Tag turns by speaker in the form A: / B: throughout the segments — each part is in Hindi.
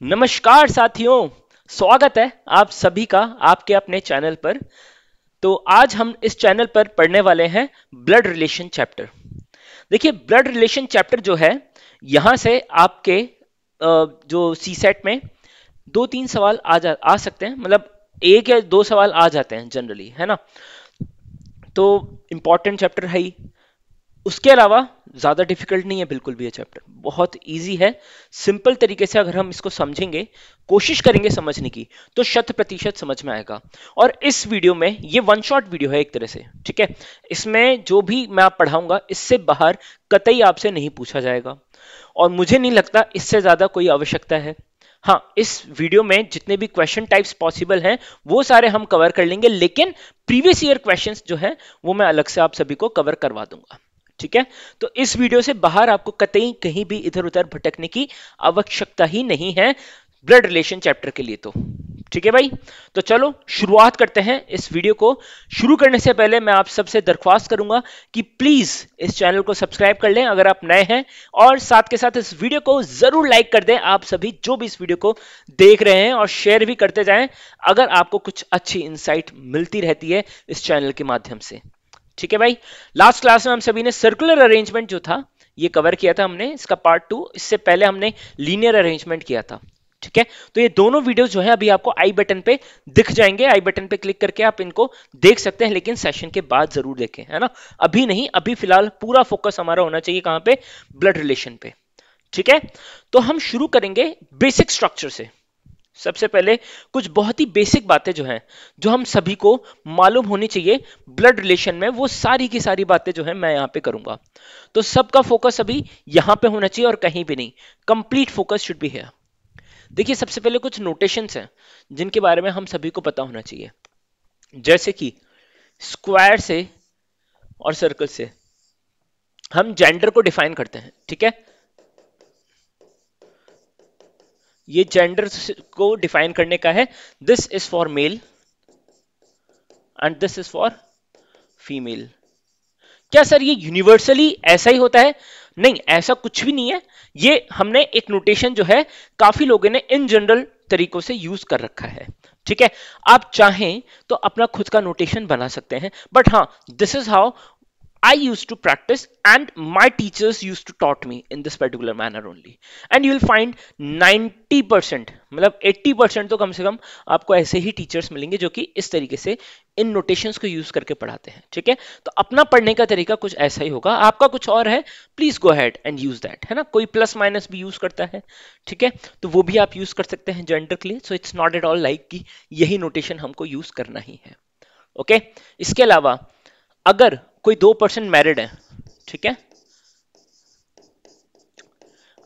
A: नमस्कार साथियों, स्वागत है आप सभी का आपके अपने चैनल पर। तो आज हम इस चैनल पर पढ़ने वाले हैं ब्लड रिलेशन चैप्टर। देखिए, ब्लड रिलेशन चैप्टर जो है, यहां से आपके जो सी सेट में 2-3 सवाल आ सकते हैं, मतलब 1 या 2 सवाल आ जाते हैं जनरली, है ना। तो इंपॉर्टेंट चैप्टर है ही। उसके अलावा ज्यादा डिफिकल्ट नहीं है बिल्कुल भी। ये चैप्टर बहुत इजी है। सिंपल तरीके से अगर हम इसको समझेंगे, कोशिश करेंगे समझने की, तो 100% समझ में आएगा। और इस वीडियो में, ये वन शॉट वीडियो है एक तरह से, ठीक है। इसमें जो भी मैं आप पढ़ाऊंगा, इससे बाहर कतई आपसे नहीं पूछा जाएगा, और मुझे नहीं लगता इससे ज्यादा कोई आवश्यकता है। हाँ, इस वीडियो में जितने भी क्वेश्चन टाइप्स पॉसिबल हैं वो सारे हम कवर कर लेंगे, लेकिन प्रीवियस ईयर क्वेश्चंस जो है वो मैं अलग से आप सभी को कवर करवा दूंगा, ठीक है। तो इस वीडियो से बाहर आपको कतई कहीं भी इधर उधर भटकने की आवश्यकता ही नहीं है ब्लड रिलेशन चैप्टर के लिए। तो ठीक है भाई, तो चलो शुरुआत करते हैं इस वीडियो को। शुरू करने से पहले मैं आप सबसे दरख्वास्त करूंगा कि प्लीज इस चैनल को सब्सक्राइब कर लें अगर आप नए हैं, और साथ के साथ इस वीडियो को जरूर लाइक कर दें आप सभी जो भी इस वीडियो को देख रहे हैं, और शेयर भी करते जाएं अगर आपको कुछ अच्छी इंसाइट मिलती रहती है इस चैनल के माध्यम से, ठीक है भाई। लास्ट क्लास में हम सभी ने सर्कुलर अरेंजमेंट जो था ये कवर किया था हमने, इसका पार्ट 2। इससे पहले हमने लीनियर अरेंजमेंट किया था, ठीक है। तो ये दोनों वीडियोस जो है अभी आपको आई बटन पे दिख जाएंगे। आई बटन पे क्लिक करके आप इनको देख सकते हैं, लेकिन सेशन के बाद जरूर देखें, है ना। अभी नहीं, अभी फिलहाल पूरा फोकस हमारा होना चाहिए कहां पे? ब्लड रिलेशन पे, ठीक है। तो हम शुरू करेंगे बेसिक स्ट्रक्चर से। सबसे पहले कुछ बहुत ही बेसिक बातें जो हैं, जो हम सभी को मालूम होनी चाहिए ब्लड रिलेशन में, वो सारी की सारी बातें जो है मैं यहां पे करूंगा। तो सबका फोकस अभी यहां पे होना चाहिए और कहीं भी नहीं। Complete focus should be here. देखिए, सबसे पहले कुछ नोटेशंस हैं जिनके बारे में हम सभी को पता होना चाहिए, जैसे कि स्क्वायर से और सर्कल से हम जेंडर को डिफाइन करते हैं, ठीक है। ये जेंडर को डिफाइन करने का है। This is for male and this is for female. क्या सर ये यूनिवर्सली ऐसा ही होता है? नहीं, ऐसा कुछ भी नहीं है। ये हमने एक नोटेशन जो है काफी लोगों ने इन जनरल तरीकों से यूज कर रखा है, ठीक है। आप चाहें तो अपना खुद का नोटेशन बना सकते हैं, बट हाँ, this is how I used to practice and my teachers used to taught me in this particular manner only, and you will find 90%, मतलब 80% तो कम से कम आपको ऐसे ही टीचर्स मिलेंगे जो कि इस तरीके से इन नोटेशंस को यूज करके पढ़ाते हैं, ठीक है। तो अपना पढ़ने का तरीका कुछ ऐसा ही होगा, आपका कुछ और है, please go ahead and use that, है ना। कोई प्लस माइनस भी यूज करता है, ठीक है, तो वो भी आप यूज कर सकते हैं जेंडर के लिए। So it's not at all like कि यही नोटेशन हमको यूज करना ही है, ओके। इसके अलावा अगर कोई 2% मैरिड है, ठीक है,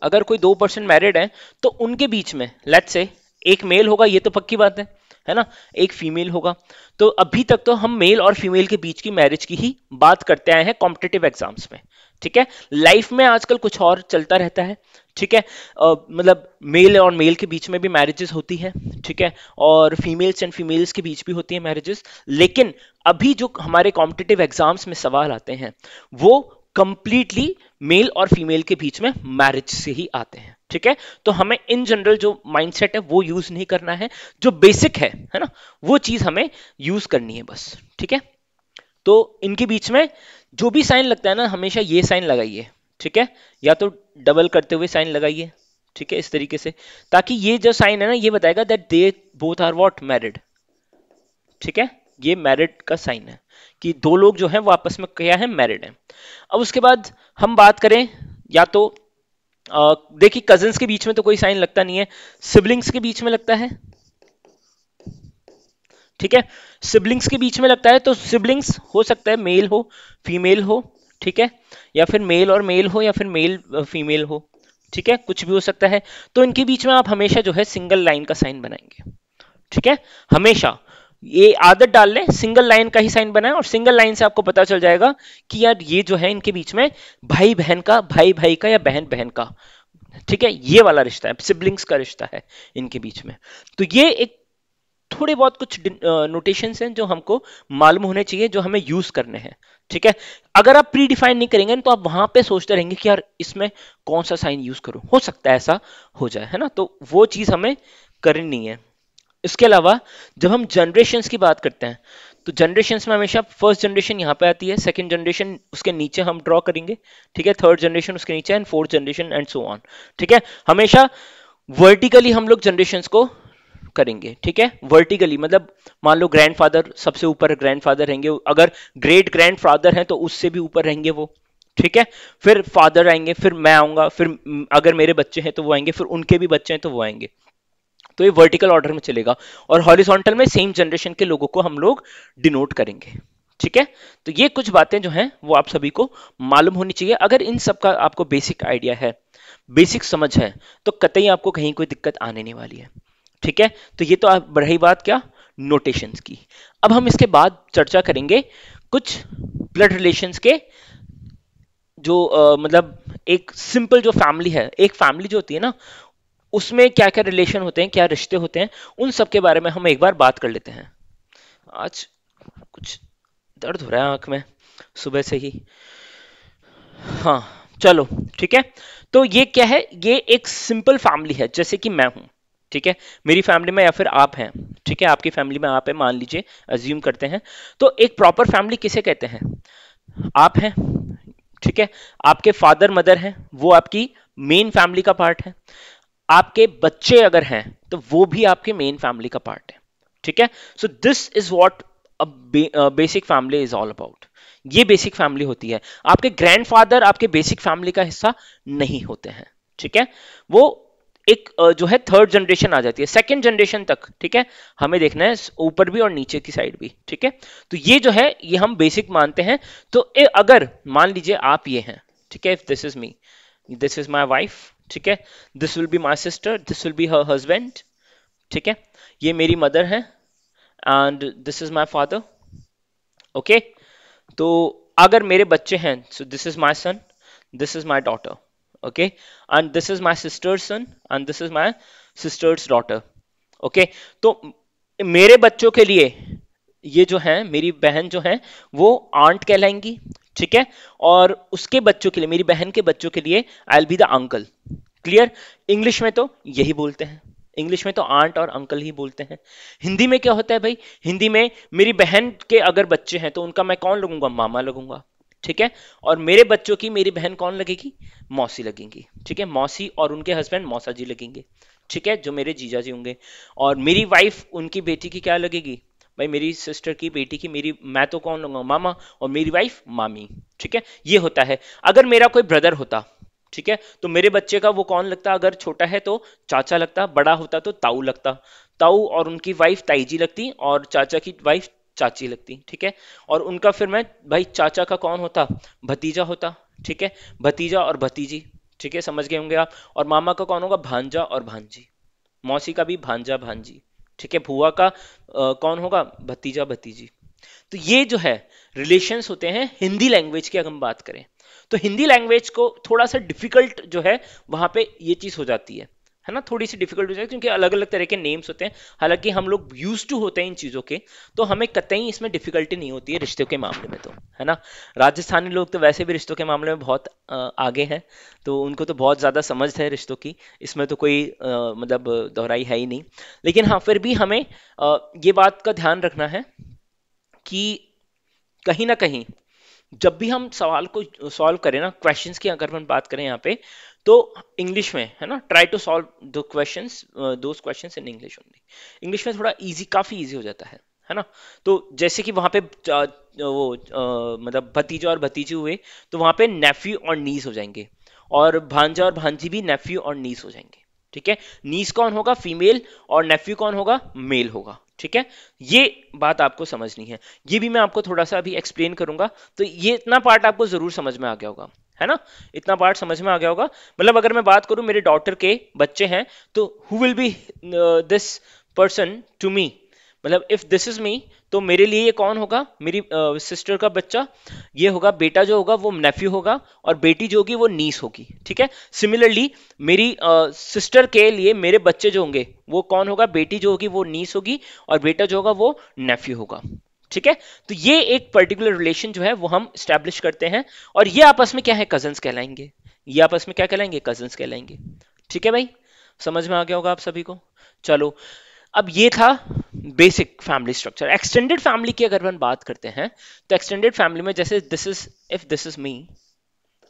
A: अगर कोई 2% मैरिड है तो उनके बीच में लेट्स से एक मेल होगा, ये तो पक्की बात है ना, एक फीमेल होगा। तो अभी तक तो हम मेल और फीमेल के बीच की मैरिज की ही बात करते आए हैं कॉम्पिटिटिव एग्जाम्स में, ठीक है। लाइफ में आजकल कुछ और चलता रहता है, ठीक है। मतलब मेल और मेल के बीच में भी मैरिजेस होती है, ठीक है, और फीमेल्स एंड फीमेल्स के बीच भी होती है मैरिजेस। लेकिन अभी जो हमारे कॉम्पिटिटिव एग्जाम्स में सवाल आते हैं वो कंप्लीटली मेल और फीमेल के बीच में मैरिज से ही आते हैं, ठीक है। तो हमें इन जनरल जो माइंडसेट है वो यूज नहीं करना है, जो बेसिक है ना, वो चीज हमें यूज करनी है बस, ठीक है। तो इनके बीच में जो भी साइन लगता है ना, हमेशा ये साइन लगाइए, ठीक है, या तो डबल करते हुए साइन लगाइए, ठीक है, इस तरीके से, ताकि ये जो साइन है ना ये बताएगा that they both are what, married, ठीक है। ये मैरिड का साइन है कि दो लोग जो हैं वो आपस में क्या है, मैरिड है। अब उसके बाद हम बात करें, या तो देखिए कजिन्स के बीच में तो कोई साइन लगता नहीं है, सिबलिंग्स के बीच में लगता है, ठीक है। सिबलिंग्स के बीच में लगता है तो सिबलिंग्स हो सकता है मेल हो, फीमेल हो, ठीक है, या फिर मेल और मेल हो, या फिर मेल फीमेल हो, ठीक है, कुछ भी हो सकता है। तो इनके बीच में आप हमेशा जो है सिंगल लाइन का साइन बनाएंगे, ठीक है। हमेशा ये आदत डाल लें, सिंगल लाइन का ही साइन बनाएं, और सिंगल लाइन से आपको पता चल जाएगा कि यार ये जो है इनके बीच में भाई बहन का, भाई भाई का, या बहन बहन का, ठीक है, ये वाला रिश्ता है, सिबलिंग्स का रिश्ता है इनके बीच में। तो ये एक थोड़े बहुत कुछ नोटेशंस हैं जो हमको मालूम होने चाहिए, जो हमें यूज करने हैं। ठीक है, अगर आप प्री डिफाइन नहीं करेंगे तो आप वहां पे सोचते रहेंगे कि यार इसमें कौन सा साइन यूज करूं, हो सकता है ऐसा हो जाए, है ना। तो वो चीज हमें करनी नहीं है। इसके अलावा जब हम जनरेशन्स की बात करते हैं तो जनरेशन्स में हमेशा फर्स्ट जनरेशन यहाँ पे आती है, सेकंड जनरेशन उसके नीचे हम ड्रॉ करेंगे, ठीक है, थर्ड जनरेशन उसके नीचे and fourth generation and so on. ठीक है, हमेशा वर्टिकली हम लोग जनरेशन्स को करेंगे। ठीक है, वर्टिकली मतलब मान लो ग्रैंडफादर सबसे ऊपर ग्रैंडफादर रहेंगे, अगर ग्रेट ग्रैंडफादर हैं तो उससे भी ऊपर रहेंगे वो। ठीक है, फिर फादर आएंगे, फिर मैं आऊंगा, फिर अगर मेरे बच्चे हैं तो वो आएंगे, फिर उनके भी बच्चे हैं तो वो आएंगे। तो ये वर्टिकल ऑर्डर में चलेगा, और हॉरिजॉन्टल में सेम जनरेशन के लोगों को हम लोग डिनोट करेंगे। ठीक है, तो ये कुछ बातें जो हैं वो आप सभी को मालूम होनी चाहिए। अगर इन सब का आपको बेसिक आइडिया है, बेसिक समझ है, तो कतई आपको कहीं कोई दिक्कत आने नहीं वाली है। ठीक है, तो ये तो आप रही बात क्या, नोटेशंस की। अब हम इसके बाद चर्चा करेंगे कुछ ब्लड रिलेशंस के, जो मतलब एक सिंपल जो फैमिली है, एक फैमिली जो होती है ना, उसमें क्या क्या रिलेशन होते हैं, क्या रिश्ते होते हैं, उन सब के बारे में हम एक बार बात कर लेते हैं। आज कुछ दर्द हो रहा है आंख में सुबह से ही। हाँ, चलो ठीक है। तो ये क्या है, ये एक सिंपल फैमिली है, जैसे कि मैं हूं। ठीक है, मेरी फैमिली में, या फिर आप हैं, ठीक है, आपकी फैमिली में आप है, मान लीजिए, अज्यूम करते हैं। तो एक प्रॉपर फैमिली किसे कहते हैं, आप हैं। ठीक है, आपके फादर मदर हैं, वो आपकी मेन फैमिली का पार्ट है। आपके बच्चे अगर हैं तो वो भी आपके मेन फैमिली का पार्ट है। ठीक है, सो this is what basic family is all about. ये बेसिक फैमिली होती है। आपके ग्रैंडफादर आपके बेसिक फैमिली का हिस्सा नहीं होते हैं। ठीक है, वो एक जो है थर्ड जनरेशन आ जाती है, सेकंड जनरेशन तक। ठीक है, हमें देखना है ऊपर भी और नीचे की साइड भी। ठीक है, तो ये जो है ये हम बेसिक मानते हैं। तो अगर मान लीजिए आप ये हैं, ठीक है, if this is me, this is my wife, ठीक है, this will be my sister, this will be her husband. ठीक है, ये मेरी मदर है and this is my father. Okay, तो अगर मेरे बच्चे हैं, so this is my son, this is my daughter. Okay, and this is my sister's son and this is my sister's daughter. Okay, तो मेरे बच्चों के लिए ये जो है, मेरी बहन जो है वो आंट कहलाएंगी। ठीक है, और उसके बच्चों के लिए, मेरी बहन के बच्चों के लिए आई will be the uncle. Clear, English में तो यही बोलते हैं, इंग्लिश में तो आंट और अंकल ही बोलते हैं। हिंदी में क्या होता है भाई, हिंदी में मेरी बहन के अगर बच्चे हैं तो उनका मैं कौन लगूंगा, मामा लगूंगा। ठीक है, और मेरे बच्चों की मेरी बहन कौन लगेगी, मौसी लगेंगी। ठीक है, मौसी और उनके हस्बैंड मौसा जी लगेंगे। ठीक है, जो मेरे जीजा जी होंगे। और मेरी वाइफ उनकी बेटी की क्या लगेगी भाई, मेरी सिस्टर की बेटी की, मेरी, मैं तो कौन लूंगा, मामा, और मेरी वाइफ मामी। ठीक है, ये होता है। अगर मेरा कोई ब्रदर होता, ठीक है, तो मेरे बच्चे का वो कौन लगता, अगर छोटा है तो चाचा लगता, बड़ा होता तो ताऊ लगता, ताऊ और उनकी वाइफ ताई जी लगती, और चाचा की वाइफ चाची लगती। ठीक है, और उनका फिर मैं भाई चाचा का कौन होता, भतीजा होता। ठीक है, भतीजा और भतीजी। ठीक है, समझ गए होंगे आप। और मामा का कौन होगा, भांजा और भांजी। मौसी का भी भांजा भांजी। ठीक है, भुआ का कौन होगा, भतीजा भतीजी। तो ये जो है रिलेशंस होते हैं हिंदी लैंग्वेज की, अगर हम बात करें तो हिंदी लैंग्वेज को थोड़ा सा डिफिकल्ट जो है वहां पे ये चीज हो जाती है ना, थोड़ी सी डिफिकल्ट हो जाती है, क्योंकि अलग अलग तरह के नेम्स होते हैं। हालांकि हम लोग यूज टू होते हैं इन चीजों के, तो हमें कतई इसमें डिफिकल्टी नहीं होती है रिश्तों के मामले में, तो है ना। राजस्थानी लोग तो वैसे भी रिश्तों के मामले में बहुत आगे हैं, तो उनको तो बहुत ज्यादा समझ है रिश्तों की, इसमें तो कोई मतलब दोहराई है ही नहीं। लेकिन हाँ, फिर भी हमें ये बात का ध्यान रखना है कि कहीं ना कहीं जब भी हम सवाल को सॉल्व करें ना, क्वेश्चंस की अगर हम बात करें यहाँ पे, तो इंग्लिश में, है ना, try to solve the questions, those questions in English only. English में थोड़ा इजी, काफी इजी हो जाता है ना। तो जैसे कि वहां पे वो मतलब भतीजा और भतीजी हुए, तो वहां पे नेफ्यू और नीस हो जाएंगे, और भांजा और भांजी भी नेफ्यू और नीस हो जाएंगे। ठीक है, नीस कौन होगा, फीमेल, और नेफ्यू कौन होगा, मेल होगा। ठीक है, ये बात आपको समझनी है। ये भी मैं आपको थोड़ा सा अभी एक्सप्लेन करूंगा, तो ये इतना पार्ट आपको जरूर समझ में आ गया होगा, है ना, इतना पार्ट समझ में आ गया होगा। मतलब अगर मैं बात करूं, मेरे डॉटर के बच्चे हैं, तो who will be this person to me, मतलब इफ दिस इज मी, तो मेरे लिए ये कौन होगा, मेरी सिस्टर का बच्चा, ये होगा बेटा जो होगा वो नेफ्यू होगा, और बेटी जो होगी वो नीस होगी, ठीक है। सिमिलरली मेरी सिस्टर के लिए मेरे बच्चे जो होंगे वो कौन होगा, बेटी जो होगी वो नीस होगी, और बेटा जो होगा वो नेफ्यू होगा, ठीक है। तो ये एक पर्टिकुलर रिलेशन जो है वो हम स्टैब्लिश करते हैं, और ये आपस में क्या है, कजन्स कहलाएंगे। ये आपस में क्या कहलाएंगे, कजन्स कहलाएंगे, ठीक है भाई, समझ में आ गया होगा आप सभी को। चलो, अब ये था basic family structure. Extended family की अगर हम बात करते हैं, तो एक्सटेंडेड फैमिली में जैसे this is, if this is me,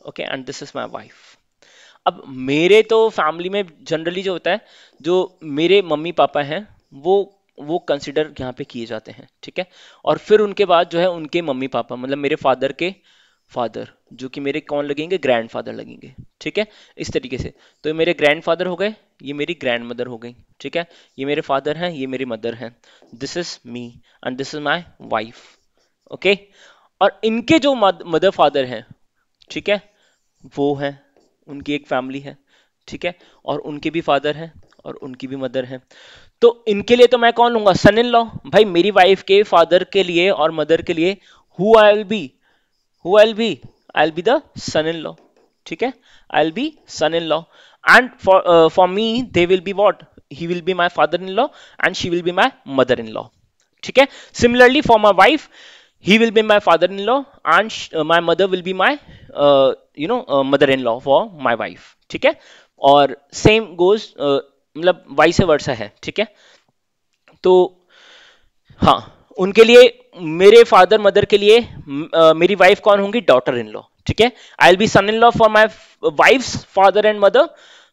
A: okay, and this is my wife. अब मेरे तो फैमिली में जनरली जो होता है, जो मेरे मम्मी पापा हैं वो कंसिडर यहाँ पे किए जाते हैं, ठीक है। और फिर उनके बाद जो है उनके मम्मी पापा, मतलब मेरे फादर के फादर, जो कि मेरे कौन लगेंगे, ग्रैंडफादर लगेंगे, ठीक है, इस तरीके से। तो ये मेरे ग्रैंडफादर हो गए, ये मेरी ग्रैंड मदर हो गई, ठीक है, ये मेरे फादर हैं, ये मेरी मदर हैं। This is me and this is my wife, okay. और इनके जो मदर फादर हैं, ठीक है, वो हैं, उनकी एक फैमिली है, ठीक है, और उनके भी फादर हैं और उनकी भी मदर है। तो इनके लिए तो मैं कौन लूंगा, सन इन लॉ। भाई मेरी वाइफ के फादर के लिए और मदर के लिए who I will B, who I'll be the son-in-law, ठीक है, I'll be son-in-law, and for me they will be what, he will be my father-in-law and she will be my mother-in-law, ठीक है। Similarly for my wife, he will be my father-in-law and my mother will be my mother-in-law for my wife, ठीक है। और same goes मतलब वाइस वर्सा है, ठीक है। तो हाँ, उनके लिए, मेरे फादर मदर के लिए मेरी वाइफ कौन होंगी, डॉटर इन लॉ, ठीक है। I will be son in law for my wife's father and mother.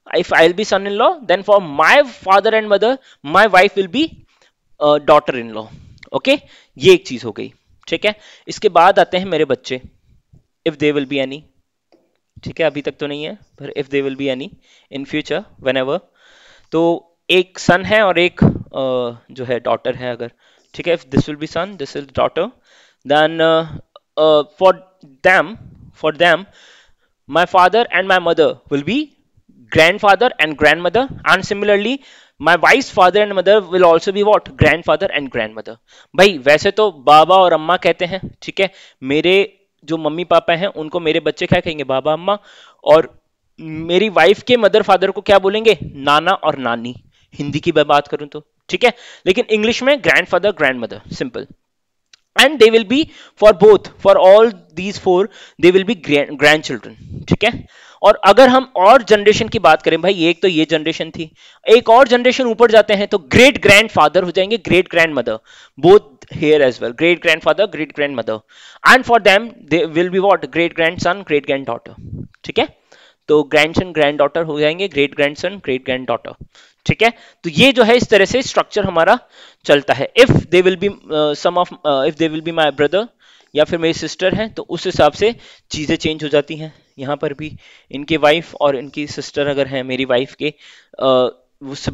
A: If I will be son in law, then for my father and mother my wife will be daughter in law, okay. ये एक चीज हो गई, ठीक है। इसके बाद आते हैं मेरे बच्चे, if they will be any, ठीक है, अभी तक तो नहीं है, पर if they will be any in future when ever, तो एक सन है और एक जो है डॉटर है अगर, ठीक है। If this will be son, this is daughter, then for them my father and my mother will be grandfather and grandmother, and similarly my wife's father and mother will also be what, grandfather and grandmother। भाई वैसे तो बाबा और अम्मा कहते हैं, ठीक है, मेरे जो मम्मी पापा हैं उनको मेरे बच्चे क्या कहेंगे, बाबा अम्मा, और मेरी वाइफ के मदर फादर को क्या बोलेंगे, नाना और नानी, हिंदी की मैं बात करूं तो, ठीक है। लेकिन इंग्लिश में grandfather grandmother, simple. And they will B for both, for all these four they will B grand children, ठीक है। और अगर हम और जनरेशन की बात करें, भाई एक तो ये जनरेशन थी, एक और जनरेशन ऊपर जाते हैं तो ग्रेट ग्रैंड फादर हो जाएंगे, great grandmother, both here as well, great grandfather, great grandmother, and for them they will be what, great grandson, great granddaughter, ठीक है। तो ग्रैंडसन ग्रैंड डॉटर हो जाएंगे, great grandson great granddaughter, ठीक है। तो ये जो है इस तरह से स्ट्रक्चर हमारा चलता है। If they will B if they will be my brother, या फिर मेरी सिस्टर है, तो उस हिसाब से चीजें चेंज हो जाती हैं। यहाँ पर भी इनके वाइफ और इनकी सिस्टर अगर है, मेरी वाइफ के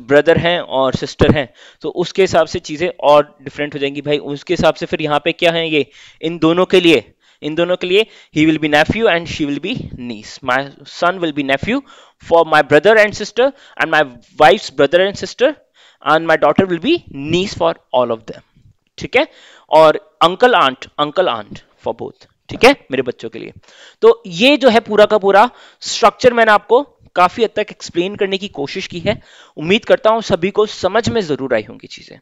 A: ब्रदर हैं और सिस्टर हैं, तो उसके हिसाब से चीजें और डिफरेंट हो जाएंगी भाई। उसके हिसाब से फिर यहाँ पे क्या है, ये इन दोनों के लिए he will be nephew and she will be niece, my son will be nephew for my brother and sister, and my wife's brother and sister, and my daughter will be niece for all of them, ठीक है। और अंकल आंट फॉर बोथ, ठीक है, मेरे बच्चों के लिए। तो ये जो है पूरा का पूरा स्ट्रक्चर मैंने आपको काफी हद तक एक्सप्लेन करने की कोशिश की है। उम्मीद करता हूं सभी को समझ में जरूर आई होंगी चीजें,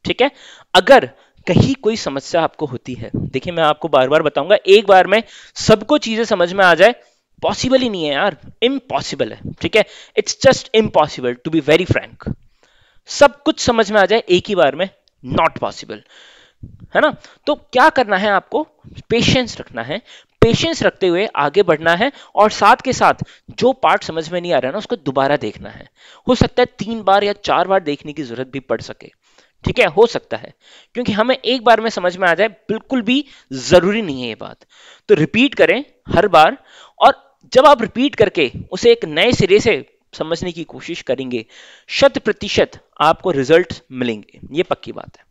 A: ठीक है। अगर कहीं कोई समस्या आपको होती है, देखिए मैं आपको बार बार बताऊंगा, एक बार में सबको चीजें समझ में आ जाए पॉसिबल ही नहीं है यार, इम्पॉसिबल है, ठीक है, it's just impossible to be very frank. सब कुछ समझ में आ जाए एक ही बार में, नॉट पॉसिबल, है ना। तो क्या करना है आपको, पेशेंस रखना है, पेशेंस रखते हुए आगे बढ़ना है, और साथ के साथ जो पार्ट समझ में नहीं आ रहा है ना, उसको दोबारा देखना है। हो सकता है 3 बार या 4 बार देखने की जरूरत भी पड़ सके, ठीक है, हो सकता है, क्योंकि हमें एक बार में समझ में आ जाए बिल्कुल भी जरूरी नहीं है ये बात। तो रिपीट करें हर बार, और जब आप रिपीट करके उसे एक नए सिरे से समझने की कोशिश करेंगे, 100% आपको रिजल्ट मिलेंगे, ये पक्की बात है,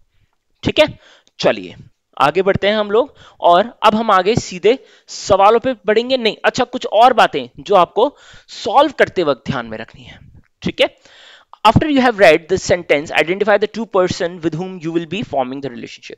A: ठीक है। चलिए आगे बढ़ते हैं हम लोग, और अब हम आगे सीधे सवालों पे बढ़ेंगे। नहीं, अच्छा, कुछ और बातें जो आपको सॉल्व करते वक्त ध्यान में रखनी है, ठीक है। After you have read this sentence, identify the two person with whom you will be forming the relationship.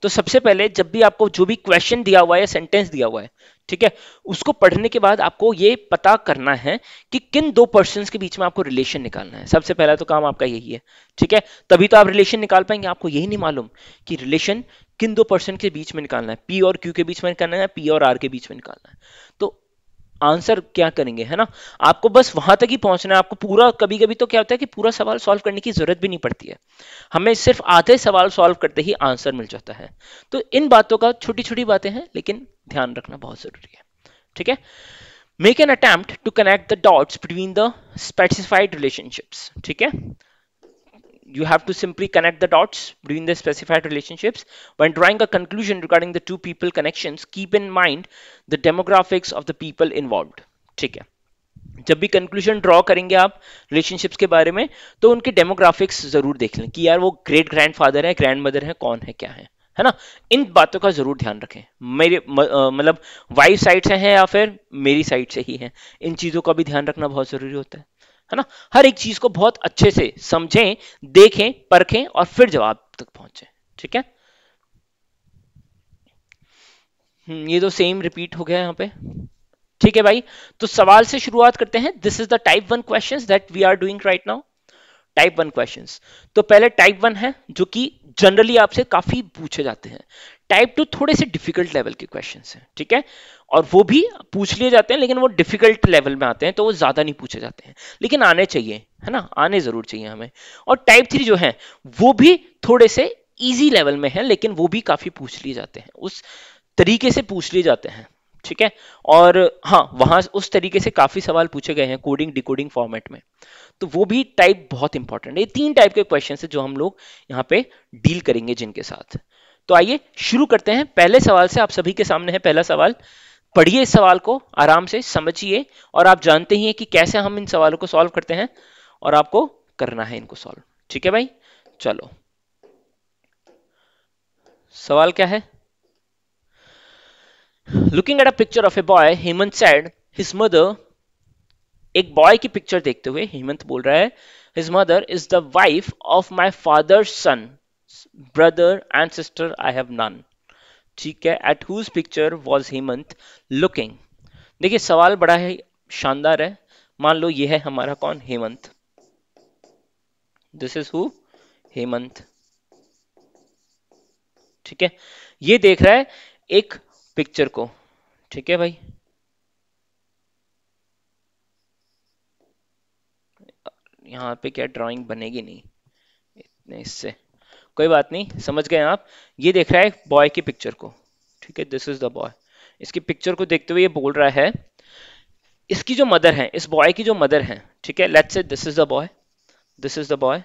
A: तो सबसे पहले जब भी आपको जो भी क्वेश्चन दिया हुआ है या सेंटेंस दिया हुआ है, ठीक है, उसको पढ़ने के बाद आपको ये पता करना है कि किन दो पर्सन्स के बीच में आपको रिलेशन निकालना है. सबसे पहला तो काम आपका यही है, ठीक है. तभी तो आप रिलेशन निकाल पाएंगे. आपको यही नहीं मालूम कि रिलेशन किन दो पर्सन के बीच में निकालना है, पी और क्यू के बीच में निकालना है, पी और आर के बीच में निकालना है. तो आंसर क्या करेंगे, है ना. आपको बस वहां तक ही पहुंचना है. आपको पूरा, कभी कभी तो क्या होता है कि पूरा सवाल सॉल्व करने की जरूरत भी नहीं पड़ती है. हमें सिर्फ आधे सवाल सॉल्व करते ही आंसर मिल जाता है. तो इन बातों का, छोटी छोटी बातें हैं लेकिन ध्यान रखना बहुत जरूरी है, ठीक है. Make an attempt to connect the dots between the specified relationships. ठीक है, you have to simply connect the dots between the specified relationships. When drawing a conclusion regarding the two people connections, keep in mind the demographics of the people involved. ठीक है, जब भी कंक्लूजन ड्रॉ करेंगे आप रिलेशनशिप्स के बारे में, तो उनके डेमोग्राफिक्स जरूर देख लें कि यार वो ग्रेट ग्रैंडफादर है, ग्रैंड मदर है, कौन है, क्या है ना. इन बातों का जरूर ध्यान रखें. मेरे मतलब वाइफ साइड से हैं या फिर मेरी साइड से ही हैं, इन चीजों का भी ध्यान रखना बहुत जरूरी होता है ना. हर एक चीज को बहुत अच्छे से समझें, देखें, परखें और फिर जवाब तक पहुंचे. ठीक है, ये तो सेम रिपीट हो गया यहाँ पे. ठीक है भाई, तो सवाल से शुरुआत करते हैं. This is the type 1 questions that we are doing right now. Type 1 questions. तो पहले टाइप 1 है जो कि जनरली आपसे काफी पूछे जाते हैं. टाइप 2 थोड़े से डिफिकल्ट लेवल के क्वेश्चंस हैं, ठीक है, और वो भी पूछ लिए जाते हैं लेकिन वो डिफिकल्ट लेवल में आते हैं, तो वो ज्यादा नहीं पूछे जाते हैं, लेकिन आने चाहिए, है ना, आने जरूर चाहिए हमें. और टाइप 3 जो है वो भी थोड़े से इजी लेवल में है, लेकिन वो भी काफी पूछ लिए जाते हैं, उस तरीके से पूछ लिए जाते हैं. ठीक है, और हाँ, वहां उस तरीके से काफी सवाल पूछे गए हैं कोडिंग डिकोडिंग फॉर्मेट में, तो वो भी टाइप बहुत इंपॉर्टेंट है. ये 3 टाइप के क्वेश्चन है जो हम लोग यहाँ पे डील करेंगे जिनके साथ. तो आइए शुरू करते हैं पहले सवाल से. आप सभी के सामने है पहला सवाल. पढ़िए इस सवाल को आराम से, समझिए, और आप जानते ही हैं कि कैसे हम इन सवालों को सॉल्व करते हैं और आपको करना है इनको सॉल्व. ठीक है भाई, चलो सवाल क्या है. Looking at a picture of a boy, Hemant said his mother. एक बॉय की पिक्चर देखते हुए हेमंत बोल रहा है his mother is the wife of my father son, brother and sister I have none. ठीक है, at whose picture was Hemant looking. देखिए सवाल बड़ा है, शानदार है. मान लो ये है हमारा कौन, Hemant. This is who, Hemant. ठीक है, ये देख रहा है एक पिक्चर को. ठीक है भाई, यहाँ पे क्या ड्राइंग बनेगी नहीं इतने इससे, कोई बात नहीं, समझ गए आप. ये देख रहा है एक बॉय की पिक्चर को. ठीक है, दिस इज द बॉय. इसकी पिक्चर को देखते हुए ये बोल रहा है, इसकी जो मदर है, इस बॉय की जो मदर है, ठीक है, let's say this is the boy, this is the boy.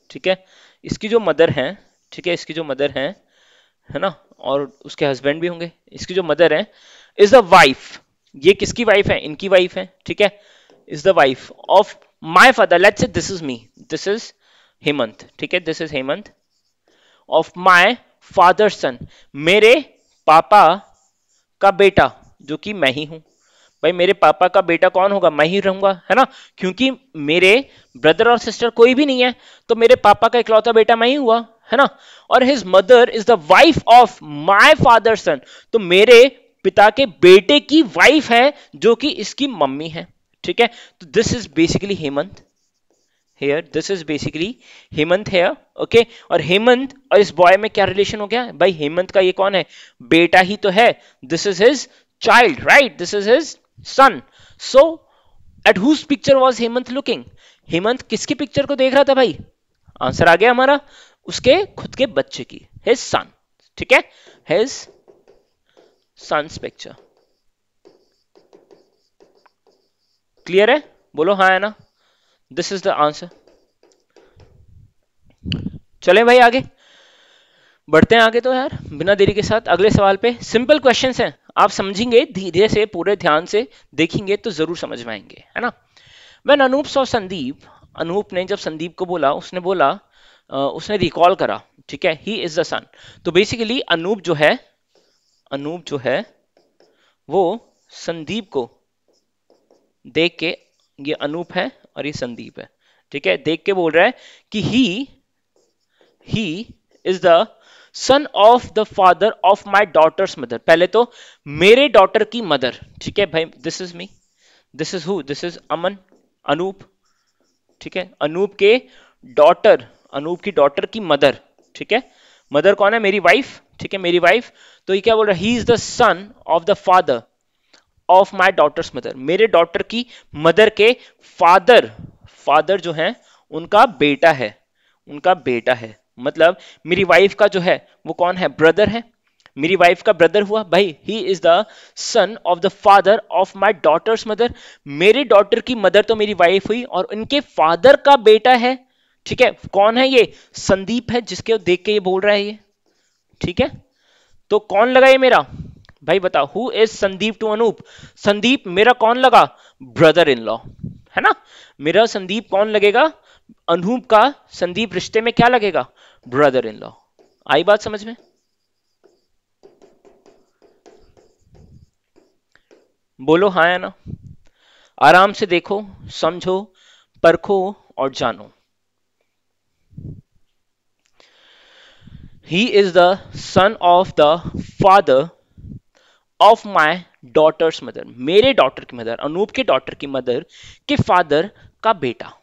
A: ठीक है, इसकी जो मदर है, ठीक है, इसकी जो मदर है ना, और उसके हस्बैंड भी होंगे. इसकी जो मदर है इज द वाइफ. ये किसकी वाइफ है, इनकी वाइफ है. ठीक है, is the wife of my father, let's say this is me, this is Hemant. ठीक है, this is Hemant. Of my father son, मेरे पापा का बेटा, जो कि मैं ही हूं. भाई मेरे पापा का बेटा कौन होगा, मैं ही रहूंगा, है ना, क्योंकि मेरे ब्रदर और सिस्टर कोई भी नहीं है, तो मेरे पापा का इकलौता बेटा मैं ही हुआ, है ना. और his mother is the wife of my father son, तो मेरे पिता के बेटे की वाइफ है जो कि इसकी मम्मी है. ठीक है, तो this is basically Hemant here, this is basically Hemant here. Okay, और हेमंत और इस बॉय में क्या रिलेशन हो गया भाई, हेमंत का ये कौन है, बेटा ही तो है. This is his child, right, this is his son. So at whose picture was Hemant looking, Hemant किसकी पिक्चर को देख रहा था भाई, आंसर आ गया हमारा, उसके खुद के बच्चे की, हिज सन. ठीक है, हिज सन्स पिक्चर. क्लियर है, बोलो हाँ है ना. This is the answer. चलें भाई आगे बढ़ते हैं. आगे तो यार बिना देरी के साथ अगले सवाल पे. सिंपल क्वेश्चंस हैं, आप समझेंगे धीरे से, पूरे ध्यान से देखेंगे तो जरूर समझ में आएंगे, है ना. व्हेन अनूप सॉ संदीप, अनूप ने जब संदीप को बोला, उसने बोला, उसने रिकॉल करा, ठीक है, ही इज द सन. तो बेसिकली अनूप जो है वो संदीप को देख के, ये अनूप है और ये संदीप है, ठीक है, देख के बोल रहा है कि he is the son of the father of my daughters mother. पहले तो मेरे डॉटर की मदर, ठीक है भाई, this is me, this is who, this is Aman, Anoop, ठीक है, अनूप के डॉटर, अनूप की डॉटर की मदर, ठीक है, मदर कौन है, मेरी वाइफ, ठीक है, मेरी वाइफ। तो ये क्या बोल रहा है, he is the son of the father of my daughters mother, मेरे डॉटर की मदर के फादर, फादर जो है उनका बेटा है, उनका बेटा है, मतलब मेरी वाइफ का जो है वो कौन है, ब्रदर है, मेरी वाइफ का ब्रदर हुआ भाई। He is the son of the father of my daughters mother, मेरी डॉटर की मदर तो मेरी वाइफ हुई और उनके फादर का बेटा है, ठीक है, कौन है ये, संदीप है, जिसके देख के ये बोल रहा है ये, ठीक है। तो कौन लगा ये मेरा, भाई बताओ, who is Sandeep to Anoop, Sandeep मेरा कौन लगा, ब्रदर इन लॉ, है ना, मेरा संदीप कौन लगेगा, अनूप का संदीप रिश्ते में क्या लगेगा, ब्रदर इन लॉ। आई बात समझ में, बोलो हाँ या ना, आराम से देखो, समझो, परखो और जानो। He is the son of the father of my daughters mother, मेरे डॉटर की मदर, अनूप के डॉटर की मदर के फादर का बेटा,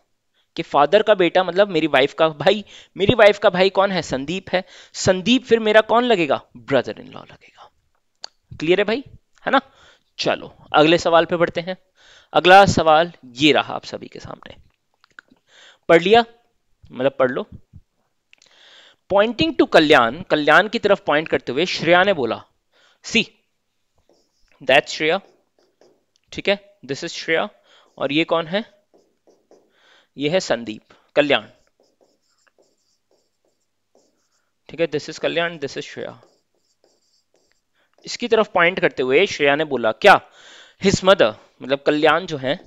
A: कि फादर का बेटा मतलब मेरी वाइफ का भाई, मेरी वाइफ का भाई कौन है, संदीप है, संदीप फिर मेरा कौन लगेगा, ब्रदर इन लॉ लगेगा। क्लियर है भाई, है ना। चलो अगले सवाल पे बढ़ते हैं। अगला सवाल ये रहा आप सभी के सामने, पढ़ लिया, मतलब पढ़ लो। पॉइंटिंग टू कल्याण, कल्याण की तरफ पॉइंट करते हुए श्रेया ने बोला, सी दैट्स श्रेया, ठीक है, दिस इज श्रेया, और ये कौन है, ये है संदीप, कल्याण, ठीक है, this is Kalyan, this is Shreya. इसकी तरफ पॉइंट करते हुए श्रेया ने बोला क्या, हिज मदर, मतलब कल्याण जो है,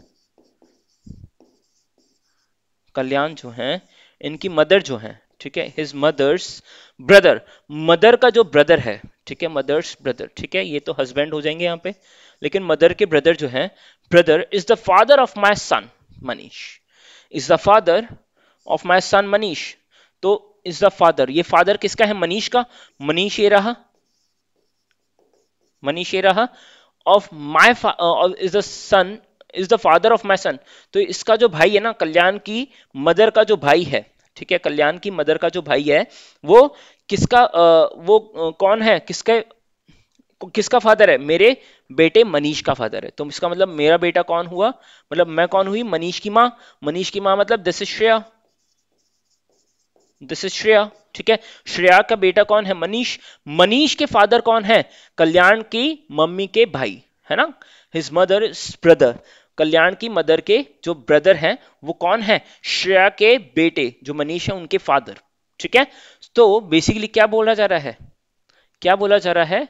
A: कल्याण जो है, इनकी मदर जो है, ठीक है, हिज मदर्स ब्रदर, मदर का जो ब्रदर है, ठीक है, मदर्स ब्रदर, ठीक है, ये तो हस्बैंड हो जाएंगे यहाँ पे, लेकिन मदर के ब्रदर जो है, brother is the father of my son Manish, is the father of my son Manish. तो इज द फादर, ये फादर किसका है, मनीष का, मनीष ये रहा, मनीष ये रहा, of my is the son, is the father of my son. तो इसका जो भाई है ना, कल्याण की मदर का जो भाई है, ठीक है, कल्याण की मदर का जो भाई है वो किसका कौन है, किसका फादर है, मेरे बेटे मनीष का फादर है। तो इसका मतलब मेरा बेटा कौन हुआ, मतलब मैं कौन हुई, मनीष की माँ, मनीष की माँ मतलब this is Shreya, this is Shreya, ठीक है, श्रेया का बेटा कौन है, मनीष, मनीष के फादर कौन है, कल्याण की मम्मी के भाई, है ना, हिज मदर इज ब्रदर, कल्याण की मदर के जो ब्रदर हैं वो कौन है, श्रेया के बेटे जो मनीष है उनके फादर, ठीक है। तो बेसिकली क्या बोला जा रहा है, क्या बोला जा रहा है,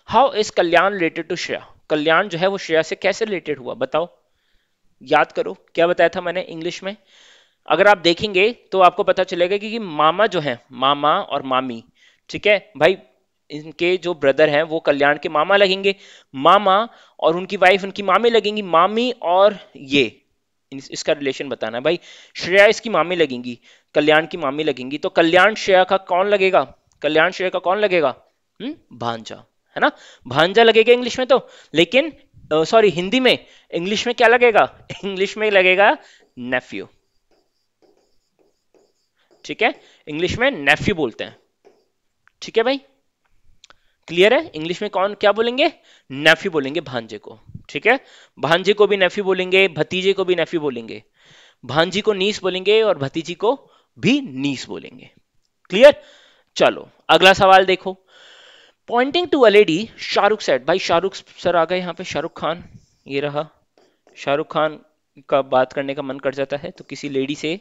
A: how is Kalyan related to Shreya, Kalyan जो है वो श्रेया से कैसे रिलेटेड हुआ, बताओ, याद करो क्या बताया था मैंने इंग्लिश में। अगर आप देखेंगे तो आपको पता चलेगा कि मामा जो है, मामा और मामी, ठीक है भाई, इनके जो ब्रदर हैं वो कल्याण के मामा लगेंगे, मामा और उनकी वाइफ उनकी मामी लगेंगी, मामी और ये इसका रिलेशन बताना है भाई, श्रेया इसकी मामी लगेंगी, कल्याण की मामी लगेंगी, तो कल्याण श्रेया का कौन लगेगा, कल्याण श्रेया का कौन लगेगा, भांजा, है ना, भांजा लगेगा इंग्लिश में, तो लेकिन सॉरी हिंदी में, इंग्लिश में क्या लगेगा, इंग्लिश में लगेगा नेफ्यू, ठीक है, इंग्लिश में नेफ्यू बोलते हैं, ठीक है भाई, क्लियर है, इंग्लिश में कौन क्या बोलेंगे, नेफ्यू बोलेंगे भांजे को, ठीक है, भांजे को भी नेफ्यू बोलेंगे, भतीजे को भी नेफ्यू बोलेंगे, भांजी को नीस बोलेंगे और भतीजी को भी नीस बोलेंगे, क्लियर। चलो अगला सवाल देखो, pointing to a lady, Shahrukh said, भाई शाहरुख सर आ गए यहाँ पे, शाहरुख खान ये रहा, शाहरुख खान का बात करने का मन कर जाता है तो किसी लेडी से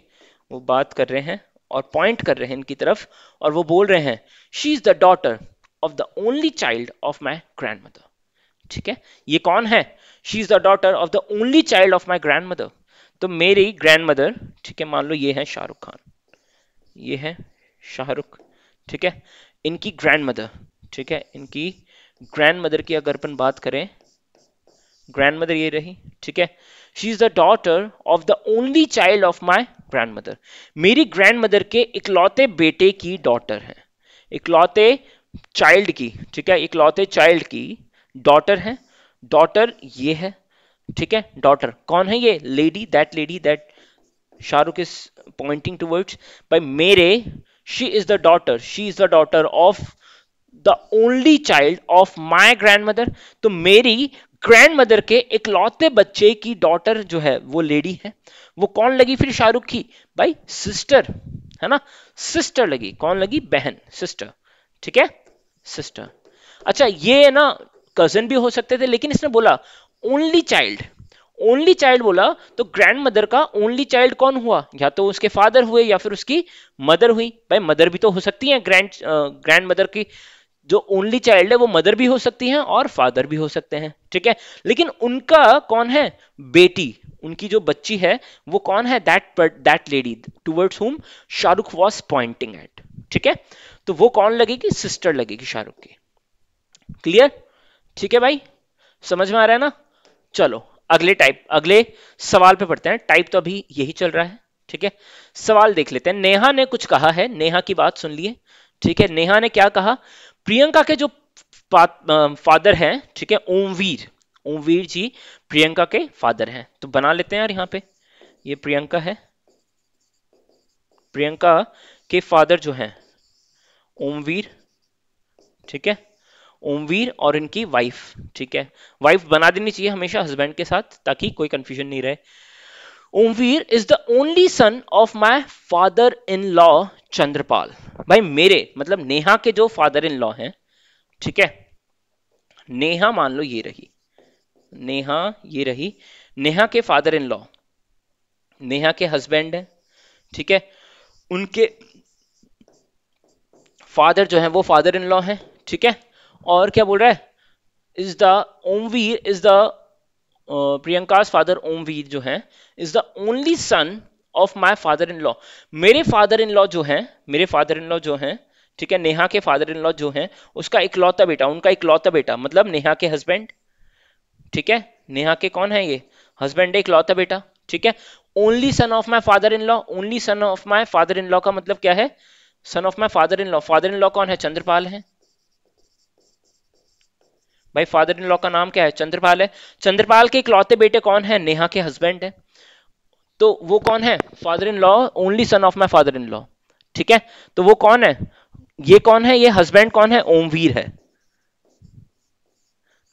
A: वो बात कर रहे हैं और पॉइंट कर रहे हैं इनकी तरफ, और वो बोल रहे हैं she is the daughter of the only child of my grand mother, ठीक है, ये कौन है, she is the daughter of the only child of my grand mother, तो मेरी ग्रैंड मदर, ठीक है, मान लो ये है शाहरुख खान, ये है शाहरुख, ठीक है, इनकी ग्रैंड मदर, ठीक है, इनकी ग्रैंड मदर की अगर अपन बात करें, ग्रैंड मदर ये रही, ठीक है, she is the daughter of the only child of my grandmother, मेरी ग्रैंडमदर के इकलौते बेटे की डॉटर है, इकलौते चाइल्ड की, ठीक है, इकलौते चाइल्ड की डॉटर है, डॉटर ये है, ठीक है, डॉटर कौन है ये, lady that Shahrukh is pointing towards, भाई मेरे, she is the daughter of the only child of my grandmother, तो मेरी ग्रैंडमदर के इकलौते बच्चे की डॉटर जो है वो लेडी है, वो कौन लगी फिर शाहरुख की, भाई सिस्टर, है ना, सिस्टर लगी, कौन लगी, बहन, सिस्टर, ठीक है, सिस्टर। अच्छा ये है ना कजन भी हो सकते थे, लेकिन इसने बोला ओनली चाइल्ड, ओनली चाइल्ड बोला, तो ग्रैंड मदर का ओनली चाइल्ड कौन हुआ, या तो उसके फादर हुए या फिर उसकी मदर हुई, भाई मदर भी तो हो सकती है, ग्रैंड मदर की जो ओनली चाइल्ड है वो मदर भी हो सकती हैं और फादर भी हो सकते हैं, ठीक है, लेकिन उनका कौन है, बेटी, उनकी जो बच्ची है वो कौन है, दैट लेडी टुवर्ड्स हुम शाहरुख वॉज पॉइंटिंग एट, ठीक है, तो वो कौन लगेगी, सिस्टर लगेगी शाहरुख की, क्लियर, ठीक है भाई, समझ में आ रहा है ना, चलो अगले सवाल पे पढ़ते हैं, टाइप तो अभी यही चल रहा है, ठीक है, सवाल देख लेते हैं, नेहा ने कुछ कहा है, नेहा की बात सुन लिए, ठीक है, नेहा ने क्या कहा, प्रियंका के जो फादर हैं, ठीक है, ओमवीर, ओमवीर जी प्रियंका के फादर हैं, तो बना लेते हैं यार यहाँ पे, ये प्रियंका है, प्रियंका के फादर जो हैं ओमवीर, ठीक है, ओमवीर और इनकी वाइफ, ठीक है, वाइफ बना देनी चाहिए हमेशा हस्बैंड के साथ ताकि कोई कंफ्यूजन नहीं रहे, Omvir is the only son of my father in law Chandrapal, भाई मेरे मतलब नेहा के जो फादर इन लॉ हैं, ठीक है, नेहा मान लो ये रही, नेहा ये रही, नेहा के फादर इन लॉ, नेहा के हस्बैंड है, ठीक है, उनके फादर जो है वो फादर इन लॉ है, ठीक है, और क्या बोल रहा है, is the Omvir is the Priyanka's father Omvir जो है is the only son of my father in law, मेरे फादर इन लॉ जो है, मेरे फादर इन लॉ जो है, ठीक है, नेहा के फादर इन लॉ जो है उसका इकलौता बेटा, उनका इकलौता बेटा मतलब नेहा के हस्बैंड, ठीक है, नेहा के कौन है ये, हस्बैंड है, इकलौता बेटा, ठीक है, only son of my father in law, only son of my father in law का मतलब क्या है, सन of my father in law कौन है, चंद्रपाल है, भाई फादर इन लॉ का नाम क्या है, चंद्रपाल है, चंद्रपाल के इकलौते बेटे कौन है, नेहा के हस्बैंड है, तो वो कौन है, father in law, only son of my father in law, ठीक है, तो वो कौन है, ये कौन है, ये हस्बैंड कौन है, ओमवीर है,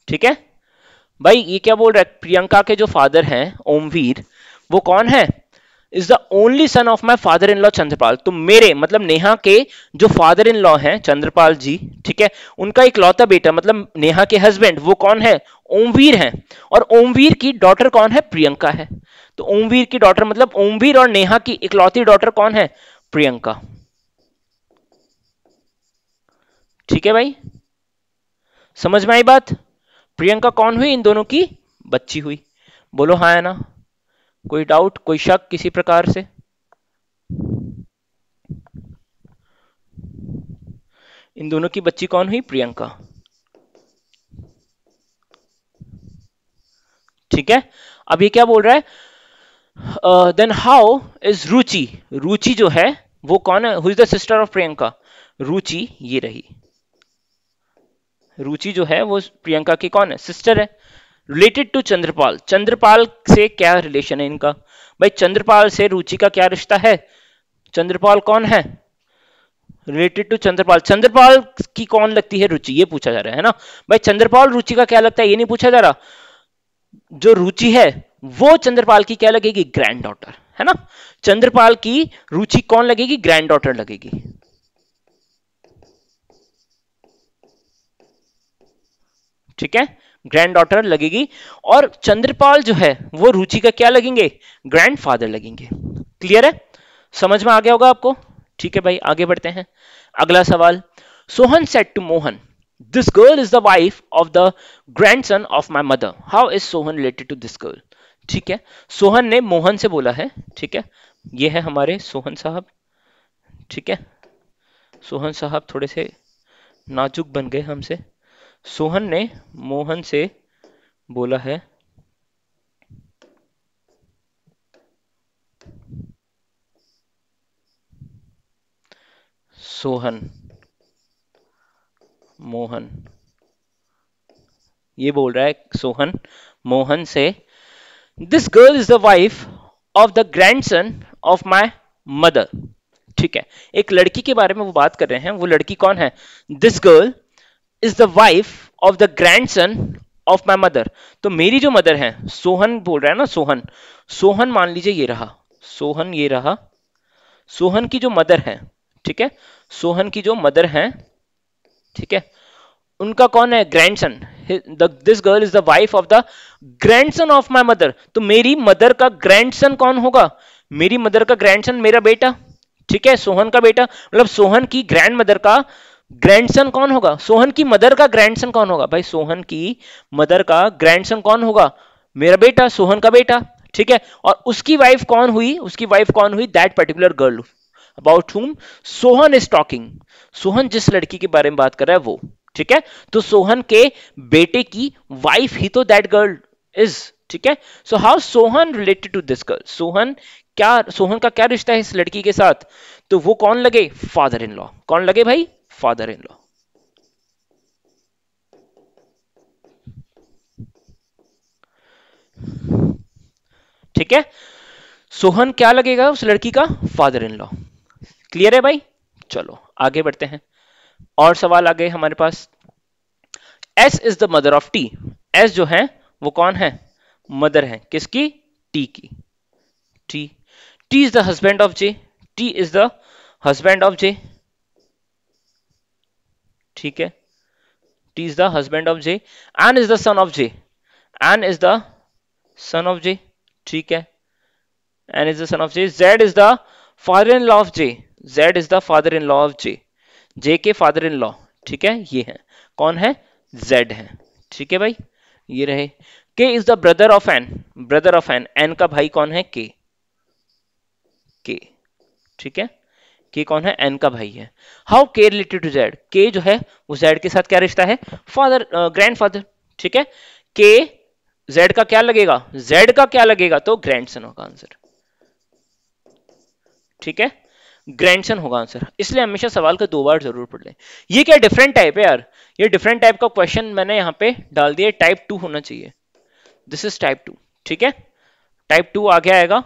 A: ठीक है, भाई ये क्या बोल रहा है, प्रियंका के जो फादर हैं ओमवीर वो कौन है, is the only son of my father in law Chandrapal, तो मेरे मतलब नेहा के जो फादर इन लॉ हैं चंद्रपाल जी, ठीक है, उनका इकलौता बेटा मतलब नेहा के हस्बैंड वो कौन है, ओमवीर हैं, और ओमवीर की डॉटर कौन है, प्रियंका है, तो ओमवीर की डॉटर मतलब ओमवीर और नेहा की इकलौती डॉटर कौन है, प्रियंका, ठीक है भाई, समझ में आई बात, प्रियंका कौन हुई, इन दोनों की बच्ची हुई, बोलो हाँ है ना, कोई डाउट कोई शक किसी प्रकार से, इन दोनों की बच्ची कौन हुई, प्रियंका, ठीक है, अब ये क्या बोल रहा है, then how is Ruchi, Ruchi जो है वो कौन है, who is the sister of Priyanka, Ruchi ये रही, रुचि जो है वो प्रियंका की कौन है, सिस्टर है, रिलेटेड टू चंद्रपाल, चंद्रपाल से क्या रिलेशन है इनका, भाई चंद्रपाल से रुचि का क्या रिश्ता है, चंद्रपाल कौन है, रिलेटेड टू चंद्रपाल, चंद्रपाल की कौन लगती है, रुचि, ये पूछा जा रहा है ना, भाई चंद्रपाल रुचि का क्या लगता है ये नहीं पूछा जा रहा, जो रुचि है वो चंद्रपाल की क्या लगेगी, ग्रैंड डॉटर, है ना, चंद्रपाल की रुचि कौन लगेगी, ग्रैंड डॉटर लगेगी, ठीक है, ग्रैंड डॉटर लगेगी, और चंद्रपाल जो है वो रुचि का क्या लगेंगे, ग्रैंड फादर लगेंगे, क्लियर है, समझ में आ गया होगा आपको, ठीक है भाई आगे बढ़ते हैं, अगला सवाल, Sohan said to Mohan, this girl is the wife of the grandson of my mother, how is Sohan related to this girl, ठीक है, सोहन ने मोहन से बोला है, ठीक है, ये है हमारे सोहन साहब, ठीक है, सोहन साहब थोड़े से नाजुक बन गए हमसे, सोहन ने मोहन से बोला है, सोहन, मोहन, ये बोल रहा है सोहन मोहन से, this girl is the wife of the grandson of my mother. ठीक है, एक लड़की के बारे में वो बात कर रहे हैं, वो लड़की कौन है? This girl is the wife of the grandson of my mother. तो मेरी जो मदर है, सोहन बोल रहा है ना, सोहन, सोहन मान लीजिए ये रहा, सोहन ये रहा, सोहन की जो मदर है, ठीक है, सोहन की जो मदर है, ठीक है, उनका कौन है? Grandson. This girl is the wife of the grandson of my mother. तो मेरी मदर का ग्रैंडसन कौन होगा? मेरी मदर का ग्रैंडसन मेरा बेटा, ठीक है, सोहन का बेटा, मतलब सोहन की ग्रैंड मदर का ग्रैंडसन कौन होगा? सोहन की मदर का ग्रैंडसन कौन होगा? भाई सोहन की मदर का ग्रैंडसन कौन होगा? मेरा बेटा, सोहन का बेटा, ठीक है। और उसकी वाइफ कौन हुई? उसकी वाइफ कौन हुई? That particular girl about whom Sohan is talking. Sohan जिस लड़की के बारे में बात कर रहा है वो, ठीक है। तो सोहन के बेटे की वाइफ ही तो दैट गर्ल इज, ठीक है। So how Sohan related to this girl? Sohan क्या, सोहन का क्या रिश्ता है इस लड़की के साथ? तो वो कौन लगे? Father in law. कौन लगे भाई? Father in law. ठीक है, सोहन क्या लगेगा उस लड़की का? Father in law. क्लियर है भाई? चलो आगे बढ़ते हैं, और सवाल आ गए हमारे पास। S is the mother of T. S जो है वो कौन है? मदर है किसकी? टी की। T, T is the husband of J. T is the husband of J, ठीक है, T is the husband of J. N is the son of J. N is the son of J, ठीक है, N is the son of J. Z is the father in law of J. Z is the father in law of J. J के फादर इन लॉ, ठीक है, ये है, कौन है? जेड है, ठीक है भाई, ये रहे। K is the brother of N. Brother of N, N का भाई कौन है? के। के, ठीक है, के कौन है? एन का भाई है। हाउ के रिलेटेड टू जेड? के जो है वो जेड के साथ क्या रिश्ता है? फादर, ग्रैंडफादर, ठीक है। के जेड का क्या लगेगा? जेड का क्या लगेगा? तो ग्रैंडसन होगा आंसर, ठीक है, ग्रैंडसन होगा आंसर। इसलिए हमेशा सवाल का दो बार जरूर पढ़ लें। ये क्या डिफरेंट टाइप है यार? ये डिफरेंट टाइप का क्वेश्चन मैंने यहाँ पे डाल दिया, टाइप 2 होना चाहिए। दिस इज टाइप 2, ठीक है, टाइप 2 आगे आएगा।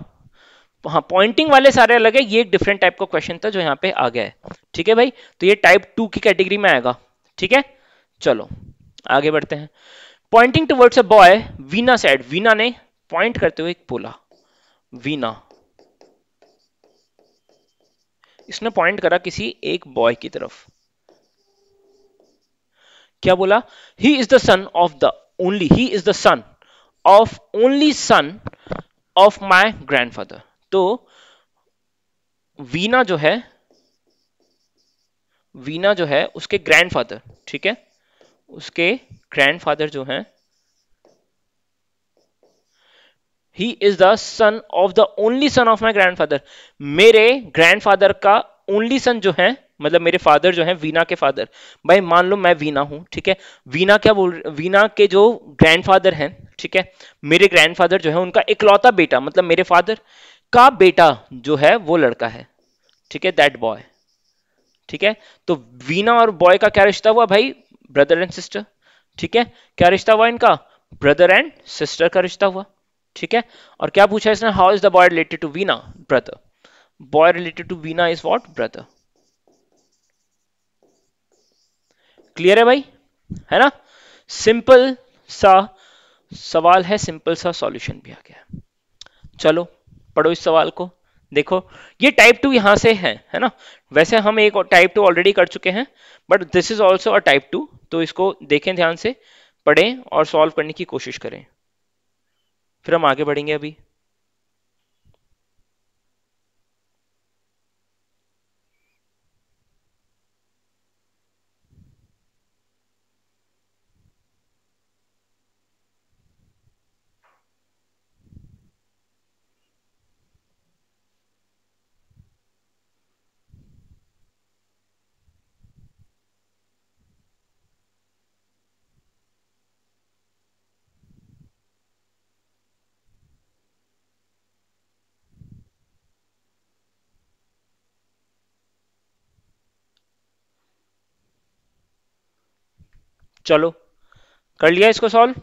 A: हाँ, पॉइंटिंग वाले सारे अलग है, ये एक डिफरेंट टाइप का क्वेश्चन था जो यहाँ पे आ गया है, ठीक है भाई। तो ये टाइप 2 की कैटेगरी में आएगा, ठीक है। चलो आगे बढ़ते हैं। Pointing towards a boy, Veena said. Veena ने पॉइंट करते हुए बोला, वीना, इसने पॉइंट करा किसी एक बॉय की तरफ। क्या बोला? ही is the son of the only, he is the son of only son of my grandfather. तो वीना जो है, वीना जो है उसके ग्रैंडफादर, ठीक है, उसके ग्रैंडफादर जो हैं, ही is the son of the only son of my grandfather. मेरे ग्रैंडफादर का ओनली सन जो है, मतलब मेरे फादर जो है, वीना के फादर, भाई मान लो मैं वीना हूं, ठीक है, वीना क्या बोल, वीना के जो ग्रैंडफादर हैं, ठीक है, मेरे ग्रैंडफादर जो है उनका इकलौता बेटा, मतलब मेरे फादर का बेटा जो है वो लड़का है, ठीक है, दैट बॉय, ठीक है। तो वीना और बॉय का क्या रिश्ता हुआ भाई? ब्रदर एंड सिस्टर, ठीक है, क्या रिश्ता हुआ इनका? ब्रदर एंड सिस्टर का रिश्ता हुआ, ठीक है। और क्या पूछा इसने? How is the boy related to Veena? Brother. Boy related to Veena is what? Brother. Clear है भाई? है ना? सिंपल सा सवाल है, सिंपल सा सॉल्यूशन भी आ गया। चलो पढ़ो इस सवाल को, देखो ये टाइप 2 यहां से है ना? वैसे हम एक टाइप 2 ऑलरेडी कर चुके हैं, but this is also a type 2, तो इसको देखें ध्यान से, पढ़ें और सॉल्व करने की कोशिश करें, फिर हम आगे बढ़ेंगे अभी। चलो कर लिया इसको सॉल्व।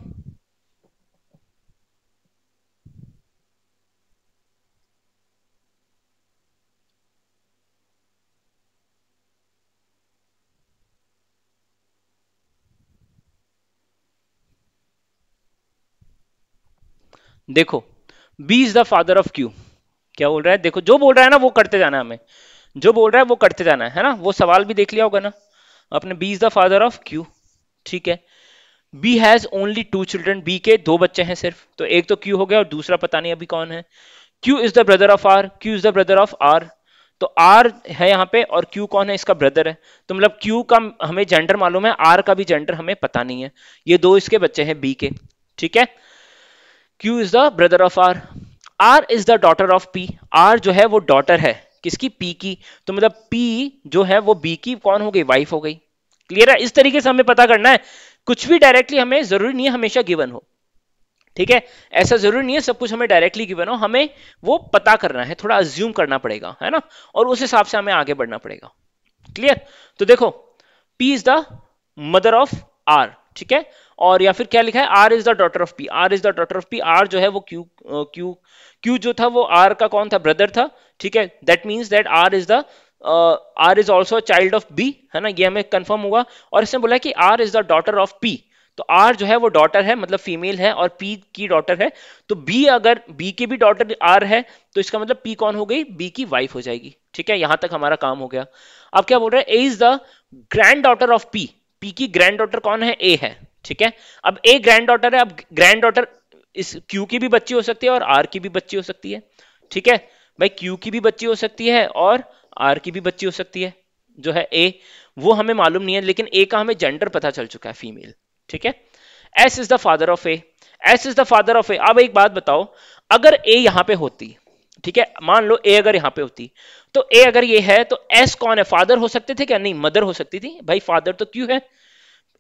A: देखो B is the father of Q, क्या बोल रहा है, देखो जो बोल रहा है ना वो करते जाना है हमें, जो बोल रहा है वो करते जाना है ना, वो सवाल भी देख लिया होगा ना आपने, B is the father of Q. ठीक है, B has only two children, B के दो बच्चे हैं सिर्फ, तो एक तो क्यू हो गया और दूसरा पता नहीं अभी कौन है। Q is the brother of R, Q is the brother of R, तो आर है यहाँ पे और क्यू कौन है, इसका ब्रदर है, तो मतलब क्यू का हमें जेंडर मालूम है, आर का भी जेंडर हमें पता नहीं है, ये दो इसके बच्चे हैं बी के। ठीक है, Q is the brother of R, R is the daughter of P, R जो है वो डॉटर है किसकी, पी की, तो मतलब पी जो है वो बी की कौन हो गई, वाइफ हो गई। क्लियर है, इस तरीके से हमें पता करना है, कुछ भी डायरेक्टली हमें जरूरी नहीं है हमेशा गिवन हो। ठीक है, ऐसा जरूरी नहीं है सब कुछ हमें डायरेक्टली गिवन हो, हमें वो पता करना है, थोड़ा अज्यूम करना पड़ेगा, है ना, और उस हिसाब से हमें आगे बढ़ना पड़ेगा। क्लियर, तो देखो P is the mother of R, ठीक है, और या फिर क्या लिखा है, R is the daughter of P, R is the daughter of P, R जो है वो क्यू क्यू क्यू जो था वो आर का कौन था, ब्रदर था। ठीक है, that means that R is the R is also child of B, है ना, ये हमें कंफर्म हुआ, और इसने बोला कि R is the daughter of P, तो आर जो है वो डॉटर है, मतलब फीमेल है, और पी की डॉटर है, तो बी अगर बी की भी डॉटर आर है तो इसका मतलब पी कौन हो गई, बी की वाइफ हो जाएगी। ठीक है, यहां तक हमारा काम हो गया। अब क्या बोल रहे हैं, A is the granddaughter of P, P की ग्रैंड डॉटर कौन है, ए है। ठीक है, अब ए ग्रैंड डॉटर है, अब ग्रैंड डॉटर इस क्यू की भी बच्ची हो सकती है और आर की भी बच्ची हो सकती है। ठीक है भाई, क्यू की भी बच्ची हो सकती है और आर की भी बच्ची हो सकती है, जो है ए, वो हमें मालूम नहीं है, लेकिन ए का हमें जेंडर पता चल चुका है, फीमेल। ठीक है, S is the father of A, S is the father of A. अब एक बात बताओ, अगर ए यहां पे होती, ठीक है, मान लो ए अगर यहां पे होती, तो ए अगर ये है तो एस कौन है, फादर हो सकते थे क्या, नहीं, मदर हो सकती थी भाई, फादर तो क्यू है,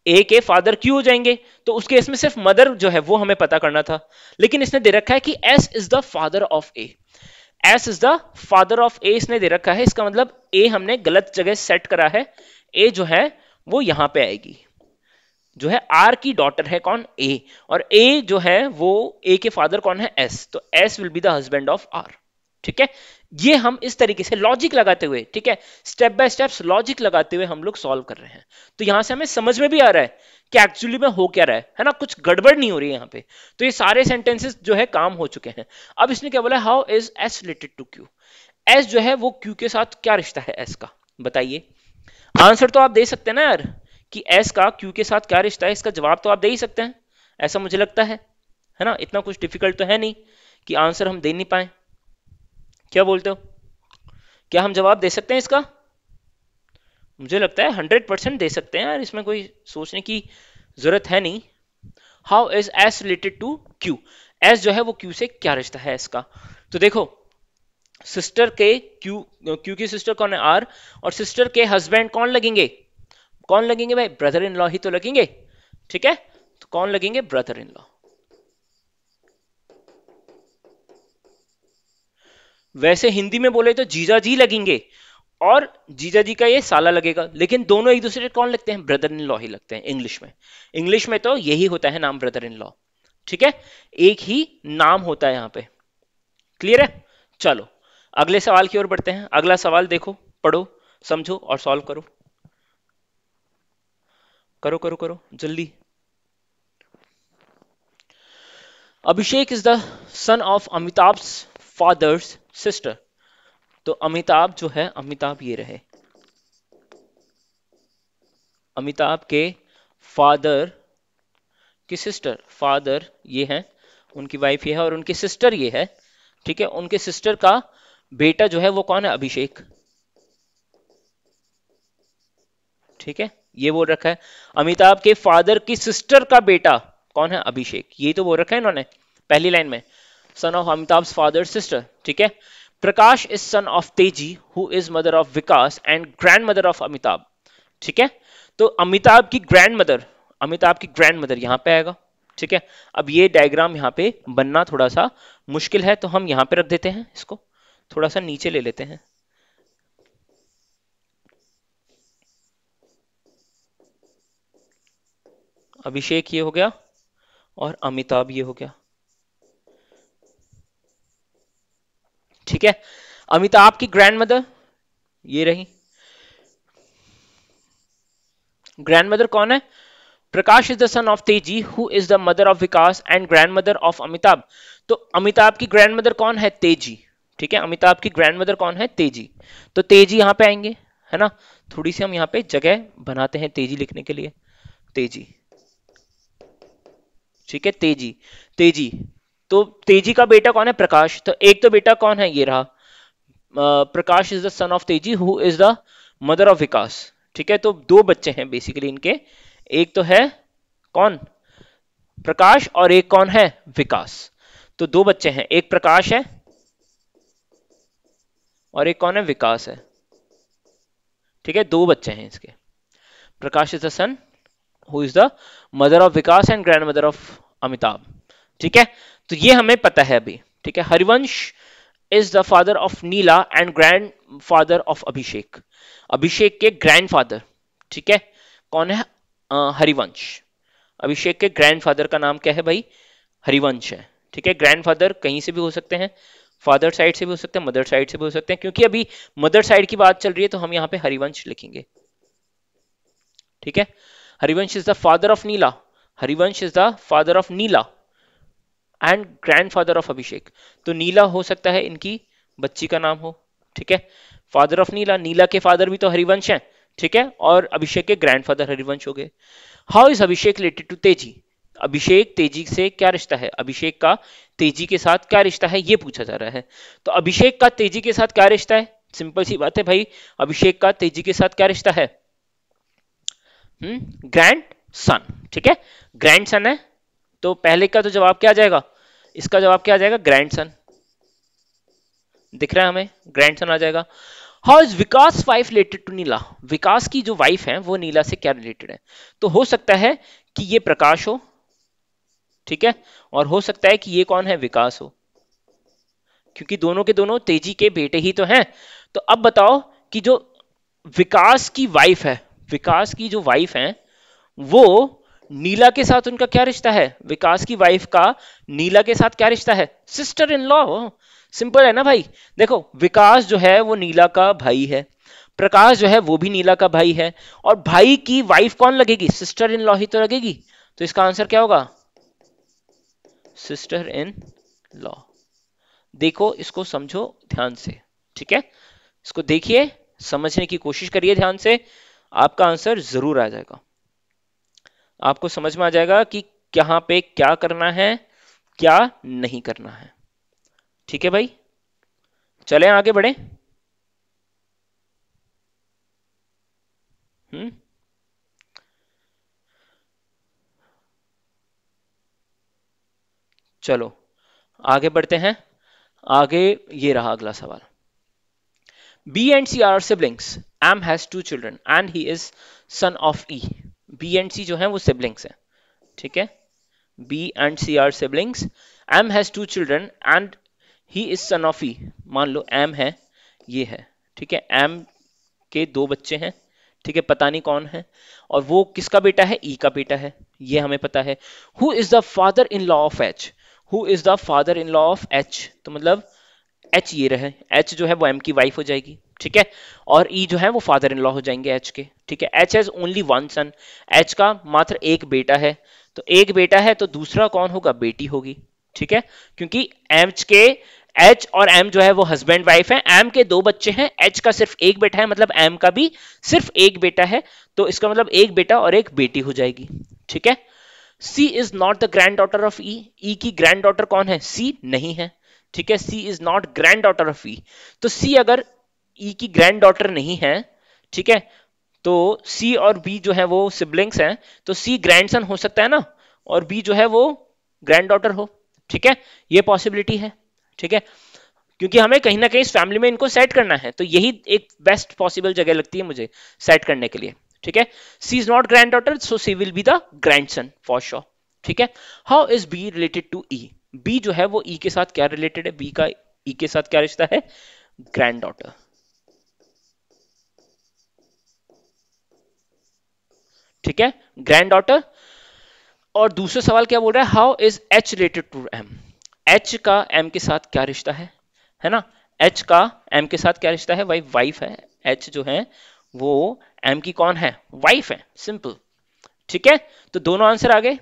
A: ए के फादर क्यू हो जाएंगे, तो उस केस में सिर्फ मदर जो है वो हमें पता करना था, लेकिन इसने दे रखा है कि S is the father of A, S is the father of A इसने दे रखा है, इसका मतलब ए हमने गलत जगह सेट करा है, ए जो है वो यहां पे आएगी, जो है आर की डॉटर है कौन, ए, और ए जो है वो ए के फादर कौन है, एस, तो S will be the husband of R. ठीक है, ये हम इस तरीके से लॉजिक लगाते हुए, ठीक है, स्टेप बाय स्टेप्स लॉजिक लगाते हुए हम लोग सॉल्व कर रहे हैं, तो यहां से हमें समझ में भी आ रहा है कि एक्चुअली में हो क्या रहा है ना, कुछ गड़बड़ नहीं हो रही है यहाँ पे, तो ये सारे सेंटेंसेस जो है काम हो चुके हैं। अब इसने क्या बोला, how is S related to Q, S जो है वो क्यू के साथ क्या रिश्ता है एस का, बताइए। आंसर तो आप दे सकते हैं ना यार, कि एस का क्यू के साथ क्या रिश्ता है, इसका जवाब तो आप दे ही सकते हैं, ऐसा मुझे लगता है ना, इतना कुछ डिफिकल्ट तो है नहीं कि आंसर हम दे नहीं पाए, क्या बोलते हो, क्या हम जवाब दे सकते हैं इसका, मुझे लगता है 100% दे सकते हैं यार, इसमें कोई सोचने की जरूरत है नहीं। How is S related to Q, S जो है वो क्यू से क्या रिश्ता है इसका, तो देखो सिस्टर के क्यू, क्यू की सिस्टर कौन है, आर, और सिस्टर के हस्बैंड कौन लगेंगे, कौन लगेंगे भाई, ब्रदर इन लॉ ही तो लगेंगे। ठीक है, तो कौन लगेंगे, ब्रदर इन लॉ। वैसे हिंदी में बोले तो जीजा जी लगेंगे, और जीजा जी का ये साला लगेगा, लेकिन दोनों एक दूसरे कौन लगते हैं, ब्रदर इन लॉ ही लगते हैं इंग्लिश में, इंग्लिश में तो यही होता है नाम, ब्रदर इन लॉ। ठीक है, एक ही नाम होता है यहां पे। क्लियर है, चलो अगले सवाल की ओर बढ़ते हैं, अगला सवाल देखो, पढ़ो, समझो और सॉल्व करो, करो करो करो जल्दी। Abhishek is the son of Amitabh father's sister, तो अमिताभ जो है, अमिताभ ये रहे, अमिताभ के फादर की सिस्टर, फादर ये है, उनकी वाइफ ये है, और उनकी सिस्टर ये है। ठीक है, उनके सिस्टर का बेटा जो है वो कौन है, अभिषेक। ठीक है, ये बोल रखा है अमिताभ के फादर की सिस्टर का बेटा कौन है, अभिषेक, ये तो बोल रखा है इन्होंने पहली लाइन में, सन ऑफ अमिताभ फादर सिस्टर। ठीक है, प्रकाश is sun of Teji who is mother of Vikas and grandmother of Amitabh. ठीक है, तो अमिताभ की ग्रैंड मदर, अमिताभ की ग्रैंड मदर यहां पे आएगा। ठीक है, अब ये डायग्राम यहाँ पे बनना थोड़ा सा मुश्किल है, तो हम यहाँ पे रख देते हैं इसको, थोड़ा सा नीचे ले लेते हैं। अभिषेक ये हो गया और अमिताभ ये हो गया। ठीक है, अमिताभ की ग्रैंड मदर ये रही। ग्रैंड मदर कौन है? प्रकाश is the son of Teji who is the mother of Vikas and grandmother of Amitabh. तो अमिताभ की ग्रैंड मदर कौन है? तेजी। ठीक है, अमिताभ की ग्रैंड मदर कौन है? तेजी। तो तेजी यहां पे आएंगे, है ना। थोड़ी सी हम यहां पे जगह बनाते हैं तेजी लिखने के लिए। तेजी, ठीक है, तेजी। तेजी, तो तेजी का बेटा कौन है? प्रकाश। तो एक तो बेटा कौन है? ये रहा, Prakash is the son of Teji who is the mother of Vikas. ठीक है, तो दो बच्चे हैं बेसिकली इनके। एक तो है कौन? प्रकाश, और एक कौन है? विकास। तो दो बच्चे हैं, एक प्रकाश है और एक कौन है? विकास है। ठीक है, दो बच्चे हैं इसके। Prakash is the son who is the mother of Vikas and grandmother of Amitabh. ठीक है, तो ये हमें पता है अभी। ठीक है, Harivansh is the father of Neela and grandfather of Abhishek. Abhishek के ग्रैंडफादर, ठीक है, कौन है? हरिवंश। अभिषेक के ग्रैंडफादर का नाम क्या है भाई? हरिवंश है। ठीक है, ग्रैंडफादर कहीं से भी हो सकते हैं, फादर साइड से भी हो सकते हैं, मदर साइड से भी हो सकते हैं। क्योंकि अभी मदर साइड की बात चल रही है तो हम यहाँ पे हरिवंश लिखेंगे। ठीक है, Harivansh is the father of Neela. Harivansh is the father of Neela and grandfather of Abhishek. तो नीला हो सकता है इनकी बच्ची का नाम हो। ठीक है, फादर ऑफ नीला, नीला के फादर भी तो हरिवंश हैं। ठीक है, और अभिषेक के ग्रैंडफादर हरिवंश हो गए। How is Abhishek related to Teji? Abhishek तेजी से क्या रिश्ता है? अभिषेक का तेजी के साथ क्या रिश्ता है, ये पूछा जा रहा है। तो अभिषेक का तेजी के साथ क्या रिश्ता है? सिंपल सी बात है भाई, अभिषेक का तेजी के साथ क्या रिश्ता है? Grand son. ठीक है, ग्रैंड सन है, तो पहले का तो जवाब क्या आ जाएगा? इसका जवाब क्या आ जाएगा? ग्रैंडसन। दिख रहा है हमें? ग्रैंडसन आ जाएगा। How is Vikas wife related to Neela? Vikas की जो वाइफ है वो नीला से क्या रिलेटेड है? तो हो सकता है कि ये प्रकाश हो, ठीक है, और हो सकता है कि ये कौन है? विकास हो, क्योंकि दोनों के दोनों तेजी के बेटे ही तो हैं। तो अब बताओ कि जो विकास की वाइफ है, विकास की जो वाइफ है वो नीला के साथ उनका क्या रिश्ता है? विकास की वाइफ का नीला के साथ क्या रिश्ता है? Sister in law. सिंपल है ना भाई। देखो, विकास जो है वो नीला का भाई है, प्रकाश जो है वो भी नीला का भाई है, और भाई की वाइफ कौन लगेगी? सिस्टर इन लॉ ही तो लगेगी। तो इसका आंसर क्या होगा? Sister in law. देखो, इसको समझो ध्यान से। ठीक है, इसको देखिए, समझने की कोशिश करिए ध्यान से, आपका आंसर जरूर आ जाएगा। आपको समझ में आ जाएगा कि यहाँ पे क्या करना है, क्या नहीं करना है। ठीक है भाई, चलें आगे बढ़े। हम्म, चलो आगे बढ़ते हैं। आगे ये रहा अगला सवाल। B and C are siblings. M has two children and he is son of E. B and C जो हैं वो siblings हैं, ठीक है। B and C are siblings. M has two children and he is son of E. मान लो M है, ये है, ठीक है। M के दो बच्चे हैं, ठीक है, पता नहीं कौन है, और वो किसका बेटा है? E का बेटा है, ये हमें पता है। Who is the father in law of H? Who is the father in law of H? तो मतलब एच ये रहे, एच जो है वो एम की वाइफ हो जाएगी, ठीक है, और ई जो है वो फादर इन लॉ हो जाएंगे एच के, ठीक है। H has only one son, H का मात्र एक बेटा है, तो एक बेटा है तो दूसरा कौन होगा? बेटी होगी, ठीक है, क्योंकि एच के एच और एम जो है वो हस्बैंड वाइफ है। एम के दो बच्चे हैं, एच का सिर्फ एक बेटा है, मतलब एम का भी सिर्फ एक बेटा है, तो इसका मतलब एक बेटा और एक बेटी हो जाएगी, ठीक है। C is not the granddaughter of E, E की ग्रैंड डॉटर कौन है? सी नहीं है, ठीक है। C is not granddaughter of E, तो सी अगर ई की ग्रैंड डॉटर नहीं है, ठीक है, तो सी और बी जो है वो सिबलिंग्स हैं, तो सी ग्रैंडसन हो सकता है ना, और बी जो है वो ग्रैंड डॉटर हो, ठीक है, ये पॉसिबिलिटी है, ठीक है, क्योंकि हमें कहीं ना कहीं इस फैमिली में इनको सेट करना है, तो यही एक बेस्ट पॉसिबल जगह लगती है मुझे सेट करने के लिए, ठीक है। C is not granddaughter, so C will be the grandson for sure, ठीक है। How is B related to E? B जो है वो ई के साथ क्या रिलेटेड है? बी का ई के साथ क्या रिश्ता है? ग्रैंड डॉटर, ठीक है, ग्रैंड डॉटर। और दूसरा सवाल क्या बोल रहा है, how is H related to M, H का एम के साथ क्या रिश्ता है ना, एच का एम के साथ क्या रिश्ता है भाई, वाइफ है, एच जो है वो एम की कौन है, वाइफ है, सिंपल। ठीक है, तो दोनों आंसर आ गए।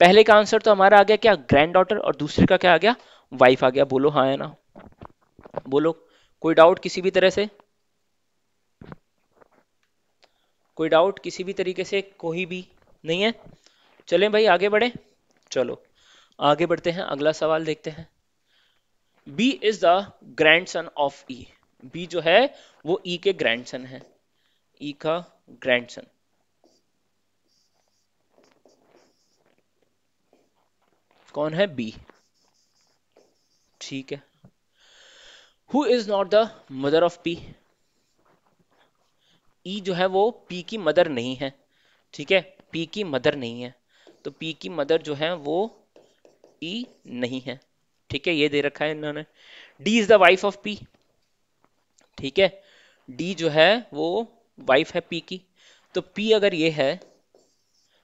A: पहले का आंसर तो हमारा आ गया क्या, ग्रैंड डॉटर, और दूसरे का क्या आ गया, वाइफ आ गया। बोलो हाँ है ना, बोलो, कोई डाउट किसी भी तरह से, कोई डाउट किसी भी तरीके से, कोई भी नहीं है। चलें भाई आगे बढ़े, चलो आगे बढ़ते हैं, अगला सवाल देखते हैं। B is the grandson of E, B जो है वो ई के ग्रैंडसन है, ई का ग्रैंडसन, कौन है, बी। ठीक है, who is not the mother of P, E जो है वो पी की मदर नहीं है। ठीक है, पी की मदर नहीं है, तो पी की मदर जो है वो ई नहीं है। ठीक है, ये दे रखा है इन्होंने। D is the wife of P, ठीक है, डी जो है वो वाइफ है पी की, तो पी अगर ये है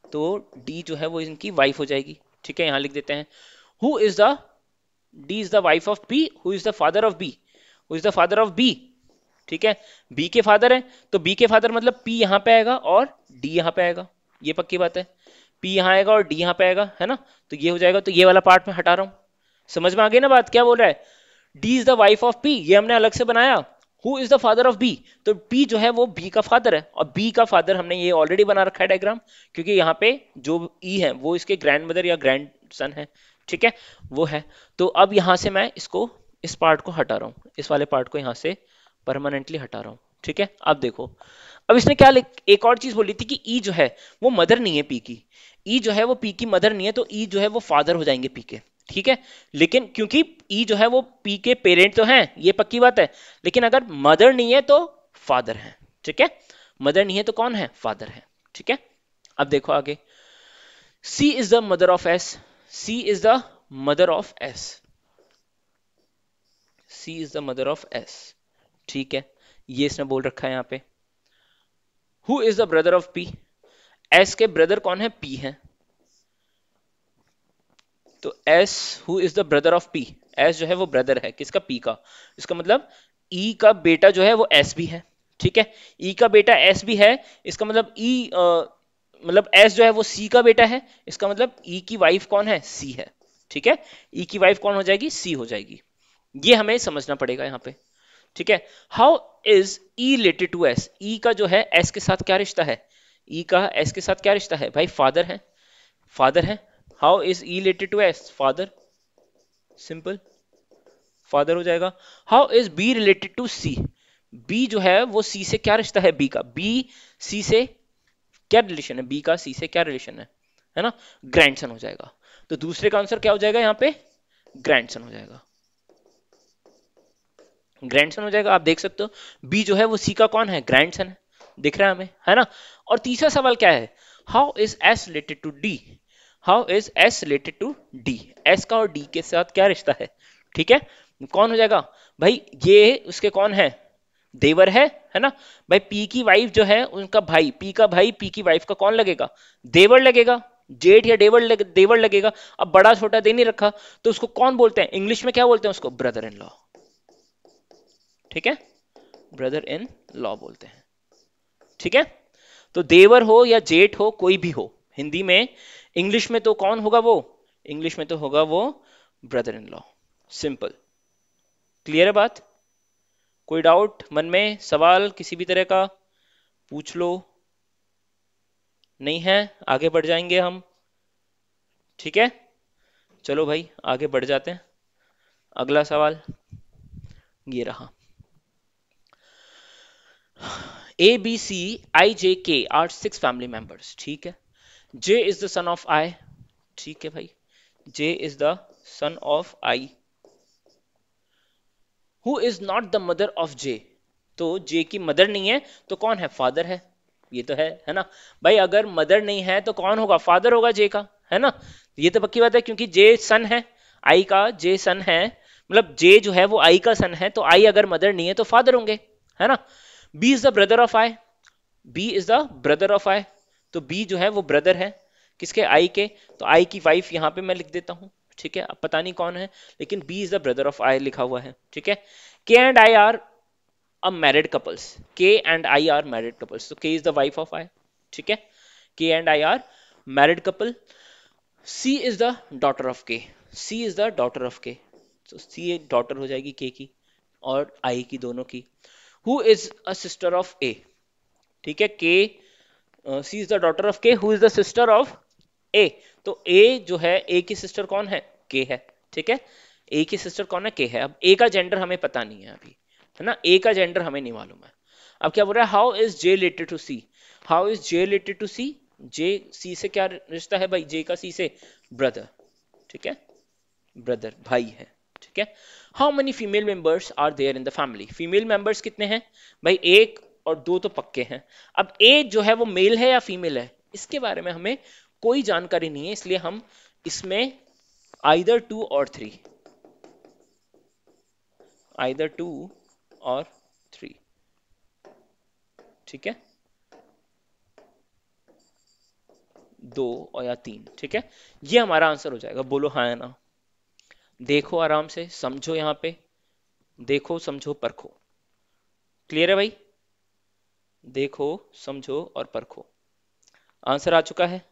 A: तो डी जो है वो इनकी वाइफ हो जाएगी। ठीक है, यहां लिख देते हैं, who is the, D is the wife of P, who is the father of B, who is the father of B. ठीक है, बी के फादर है, तो बी के फादर मतलब पी यहां पे आएगा और डी यहां पे आएगा, ये पक्की बात है, पी यहां आएगा और डी यहां पे आएगा, है ना, तो ये हो जाएगा, तो ये वाला पार्ट मैं हटा रहा हूं। समझ में आ गई ना बात, क्या बोल रहा है, D is the wife of P, ये हमने अलग से बनाया। Who is the father of B, तो पी जो है वो बी का फादर है, और बी का फादर हमने ये ऑलरेडी बना रखा है डायग्राम, क्योंकि यहाँ पे जो ई है वो इसके ग्रैंड मदर या ग्रैंड सन है। ठीक है, वो है, तो अब यहां से मैं इसको, इस पार्ट को हटा रहा हूं, इस वाले पार्ट को यहां से परमानेंटली हटा रहा हूं। ठीक है, अब देखो, अब इसने क्या एक और चीज बोली थी कि ई जो है वो मदर नहीं है पी की, ई जो है वो पी की मदर नहीं है, तो ई जो है वो फादर हो जाएंगे पी के। ठीक है, लेकिन क्योंकि ई जो है वो पी के पेरेंट तो हैं, ये पक्की बात है, लेकिन अगर मदर नहीं है तो फादर है। ठीक है, मदर नहीं है तो कौन है, फादर है। ठीक है, अब देखो आगे, C is the mother of S, C is the mother of S, C is the mother of S. ठीक है, ये इसने बोल रखा है यहां पे। Who is the brother of P, S के ब्रदर कौन है, पी है, तो S, who is the brother of P, S जो है वो ब्रदर है किसका, पी का, इसका मतलब ई का बेटा जो है वो एस भी है। ठीक है, ई का बेटा एस भी है, इसका मतलब ई मतलब एस जो है वो सी का बेटा है, इसका मतलब ई की वाइफ कौन है, सी है। ठीक है, ई की वाइफ कौन हो जाएगी, सी हो जाएगी, ये हमें समझना पड़ेगा यहाँ पे। ठीक है, how is E related to S, E का जो है एस के साथ क्या रिश्ता है, ई का एस के साथ क्या रिश्ता है भाई, फादर है, फादर है। How is E related to S, father, simple, father हो जाएगा। How is B related to C, B जो है वो सी से क्या रिश्ता है, बी का, बी सी से क्या रिलेशन है, बी का सी से क्या रिलेशन है ना, ग्रैंडसन हो जाएगा। तो दूसरे का आंसर क्या हो जाएगा यहाँ पे, ग्रैंडसन हो जाएगा, ग्रैंडसन हो जाएगा। आप देख सकते हो बी जो है वो सी का कौन है, ग्रैंडसन है, दिख रहा है हमें, है ना। और तीसरा सवाल क्या है, how is S related to D, how is S related to D, S का और डी के साथ क्या रिश्ता है। ठीक है, कौन हो जाएगा भाई, ये उसके कौन है, देवर है ना भाई, पी की वाइफ जो है उनका भाई, पी का भाई पी की वाइफ का कौन लगेगा, देवर लगेगा, जेठ या देवर लगेगा। अब बड़ा छोटा दे नहीं रखा, तो उसको कौन बोलते हैं, इंग्लिश में क्या बोलते हैं उसको, ब्रदर इन लॉ। ठीक है, ब्रदर इन लॉ बोलते हैं। ठीक है, तो देवर हो या जेठ हो, कोई भी हो, हिंदी में, इंग्लिश में तो कौन होगा वो, इंग्लिश में तो होगा वो brother in law, simple. Clear है बात, कोई डाउट मन में, सवाल किसी भी तरह का पूछ लो, नहीं है, आगे बढ़ जाएंगे हम। ठीक है, चलो भाई आगे बढ़ जाते हैं, अगला सवाल ये रहा, ए बी सी आई जे के आर 6 फैमिली मेंबर्स। ठीक है, J is the son of I, ठीक है भाई, J is the son of I. Who is not the mother of J, तो जे की मदर नहीं है तो कौन है, फादर है, ये तो है ना भाई, अगर मदर नहीं है तो कौन होगा, फादर होगा जे का, है ना, ये तो पक्की बात है, क्योंकि जे सन है, आई का जे सन है, मतलब जे जो है वो आई का सन है, तो आई अगर मदर नहीं है तो फादर होंगे, है ना। B is the brother of I, B is the brother of I, तो बी जो है वो ब्रदर है किसके, आई के, तो आई की वाइफ यहां पे मैं लिख देता हूं, ठीक है। अब पता नहीं कौन है, लेकिन B is the brother of I लिखा हुआ है, ठीक है। K and I are a married couples, K and I are married couples, तो K is the wife of I, ठीक है। K and I are married couple. C is the daughter of K, C is the daughter of K, तो सी डॉटर हो जाएगी के की और आई की, दोनों की। Who is a sister of A, ठीक है। K, C is the daughter of K, who is the sister of A, तो ए जो है, ए की सिस्टर कौन है, के है, ठीक है। ए की सिस्टर कौन है, के है। अब ए का जेंडर हमें पता नहीं है अभी, है ना, ए का जेंडर हमें नहीं मालूम है। अब क्या बोल रहा है, how is J related to C, how is J related to C, J C से क्या रिश्ता है भाई, जे का सी से ब्रदर, ठीक है, ब्रदर भाई है, ठीक है। How many female members are there in the family, female members कितने हैं भाई, एक और दो तो पक्के हैं। अब ए जो है वो मेल है या फीमेल है, इसके बारे में हमें कोई जानकारी नहीं है, इसलिए हम इसमें आइदर टू और थ्री, आइदर टू और थ्री, ठीक है, दो और या तीन, ठीक है। ये हमारा आंसर हो जाएगा, बोलो हाँ या ना। देखो आराम से समझो, यहां पे देखो समझो परखो, क्लियर है भाई, देखो समझो और परखो। आंसर आ चुका है,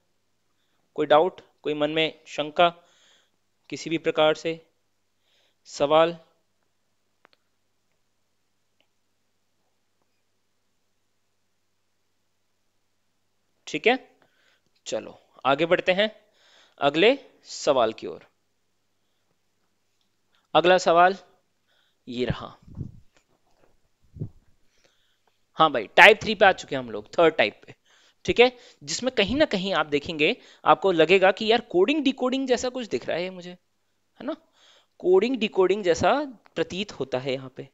A: कोई डाउट, कोई मन में शंका, किसी भी प्रकार से सवाल? ठीक है, चलो आगे बढ़ते हैं अगले सवाल की ओर। अगला सवाल ये रहा। हाँ भाई, टाइप 3 पे आ चुके हैं हम लोग, थर्ड टाइप पे, ठीक है। जिसमें कहीं ना कहीं आप देखेंगे, आपको लगेगा कि यार कोडिंग डिकोडिंग जैसा कुछ दिख रहा है मुझे, है ना, कोडिंग डिकोडिंग जैसा प्रतीत होता है यहाँ पे,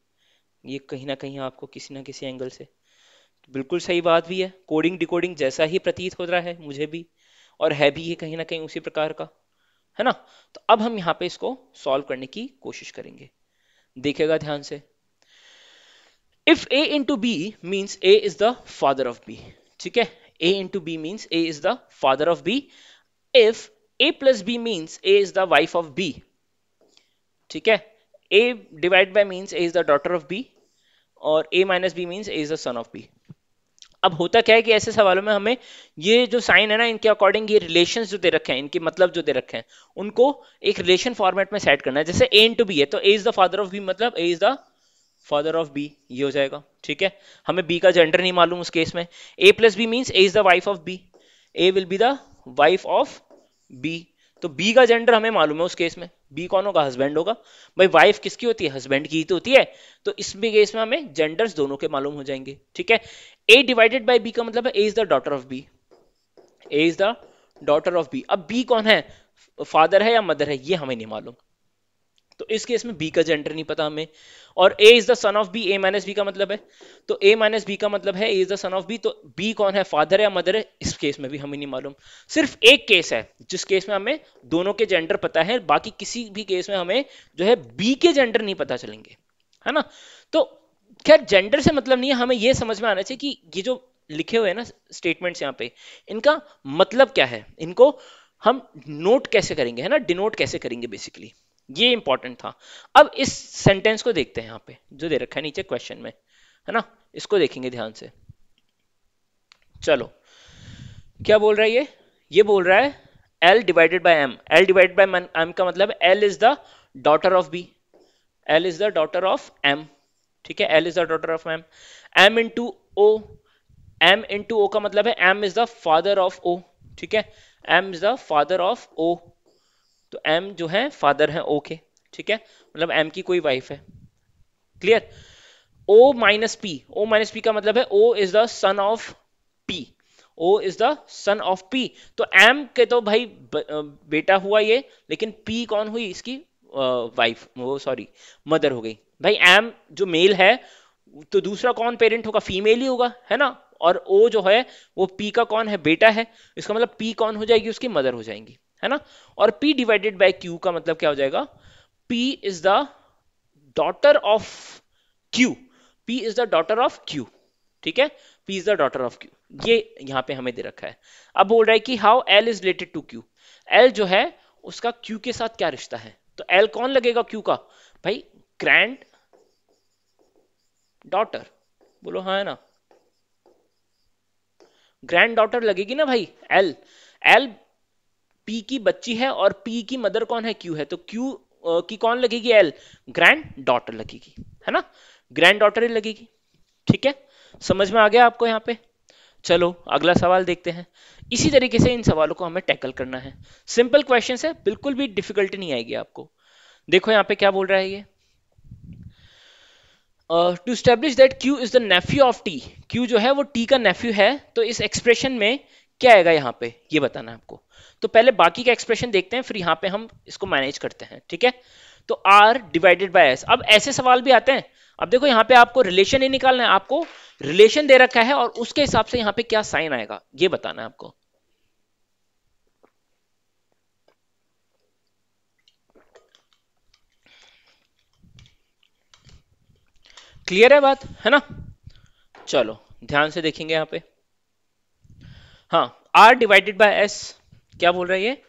A: ये कहीं ना कहीं आपको किसी ना किसी एंगल से, बिल्कुल सही बात भी है, कोडिंग डिकोडिंग जैसा ही प्रतीत हो रहा है मुझे भी, और है भी ये कहीं ना कहीं उसी प्रकार का, है ना। तो अब हम यहाँ पे इसको सॉल्व करने की कोशिश करेंगे, देखेगा ध्यान से। If a into b means a is the father of b, ठीक है, a into b means a is the father of b, if a plus b means a is the wife of b, ठीक है, a divided by means a is the daughter of b, और a minus b means a is the son of b। अब होता क्या है कि ऐसे सवालों में हमें ये जो साइन है ना, इनके अकॉर्डिंग ये रिलेशंस जो दे रखे हैं, इनके मतलब जो दे रखे हैं, उनको एक रिलेशन फॉर्मेट में सेट करना है। जैसे a इंटू बी है, तो a is the father of b, मतलब a is the father of B, ये हो जाएगा, ठीक है। हमें बी का जेंडर नहीं मालूम उस केस में, a plus B means a is the wife of B, a will be the wife of B, तो बी का जेंडर हमें मालूम है उस केस में, बी कौन होगा, हस्बैंड होगा। भाई वाइफ किसकी होती है, हस्बैंड की ही तो होती है, तो इस भी केस में हमें जेंडर्स दोनों के मालूम हो जाएंगे, ठीक है। ए डिवाइडेड बाई बी का मतलब है A is the daughter of B, A is the daughter of B. अब बी कौन है, फादर है या मदर है, ये हमें नहीं मालूम, तो इस केस में बी का जेंडर नहीं पता हमें। और A is the son of B, A minus B का मतलब है, तो ए माइनस बी का मतलब है A is the son of B, तो बी कौन है, फादर है या मदर है, इस केस में भी हमें नहीं मालूम। सिर्फ एक केस है जिस केस में हमें दोनों के जेंडर पता है, बाकी किसी भी केस में हमें जो है बी के जेंडर नहीं पता चलेंगे, है ना। तो खैर जेंडर से मतलब नहीं है, हमें यह समझ में आना चाहिए कि ये जो लिखे हुए हैं ना स्टेटमेंट्स यहाँ पे, इनका मतलब क्या है, इनको हम नोट कैसे करेंगे, है ना, डिनोट कैसे करेंगे, बेसिकली ये इंपॉर्टेंट था। अब इस सेंटेंस को देखते हैं, यहाँ पे जो दे रखा है नीचे क्वेश्चन में, है ना, इसको देखेंगे ध्यान से। चलो क्या बोल रहा है ये बोल रहा है L divided by M, L divided by M का मतलब L is the daughter of B, L is the daughter of M, ठीक है, L is the daughter of M, M into O, M into O का मतलब है M is the father of O, ठीक है, M is the father of O, तो M जो है फादर है O के, ठीक है, मतलब M की कोई वाइफ है, clear. O minus P, O minus P का मतलब है O is the son of P, O is the son of P, तो M के तो भाई बेटा हुआ ये, लेकिन P कौन हुई, इसकी वाइफ, वो सॉरी मदर हो गई। भाई M जो मेल है, तो दूसरा कौन पेरेंट होगा, फीमेल ही होगा, है ना, और O जो है वो P का कौन है, बेटा है, इसका मतलब P कौन हो जाएगी, उसकी मदर हो जाएंगी, है ना। और P डिवाइडेड बाय Q का मतलब क्या हो जाएगा, P is the daughter of Q, P is the daughter of Q, ठीक है, P is the daughter of Q, ये यहां पे हमें दे रखा है। अब बोल रहा है कि how L is related to Q, L जो है उसका Q के साथ क्या रिश्ता है, तो L कौन लगेगा Q का, भाई ग्रैंड डॉटर, बोलो हाँ है ना, ग्रैंड डॉटर लगेगी ना भाई L, L P की बच्ची है और P की मदर कौन है, Q है, तो Q की कौन लगेगी, L ग्रैंड डॉटर लगेगी, है ना, ग्रैंड डॉटर ही लगेगी। ठीक है, समझ में आ गया आपको यहाँ पे। चलो अगला सवाल देखते हैं। इसी तरीके से इन सवालों को हमें टैकल करना है, सिंपल क्वेश्चन है, बिल्कुल भी डिफिकल्टी नहीं आएगी आपको। देखो यहाँ पे क्या बोल रहा है ये, to establish that Q is the nephew of T, Q जो है वो T का नेफ्यू है, तो इस एक्सप्रेशन में क्या आएगा यहाँ पे, ये बताना है आपको। तो पहले बाकी का एक्सप्रेशन देखते हैं, फिर यहाँ पे हम इसको मैनेज करते हैं, ठीक है। तो R डिवाइडेड बाय S, अब ऐसे सवाल भी आते हैं। अब देखो यहाँ पे आपको रिलेशन ही निकालना है, आपको रिलेशन दे रखा है और उसके हिसाब से यहाँ पे क्या साइन आएगा ये बताना है आपको। क्लियर है बात, है ना। चलो ध्यान से देखेंगे यहाँ पे, हाँ R डिवाइडेड बाय S, क्या बोल रहा है ये,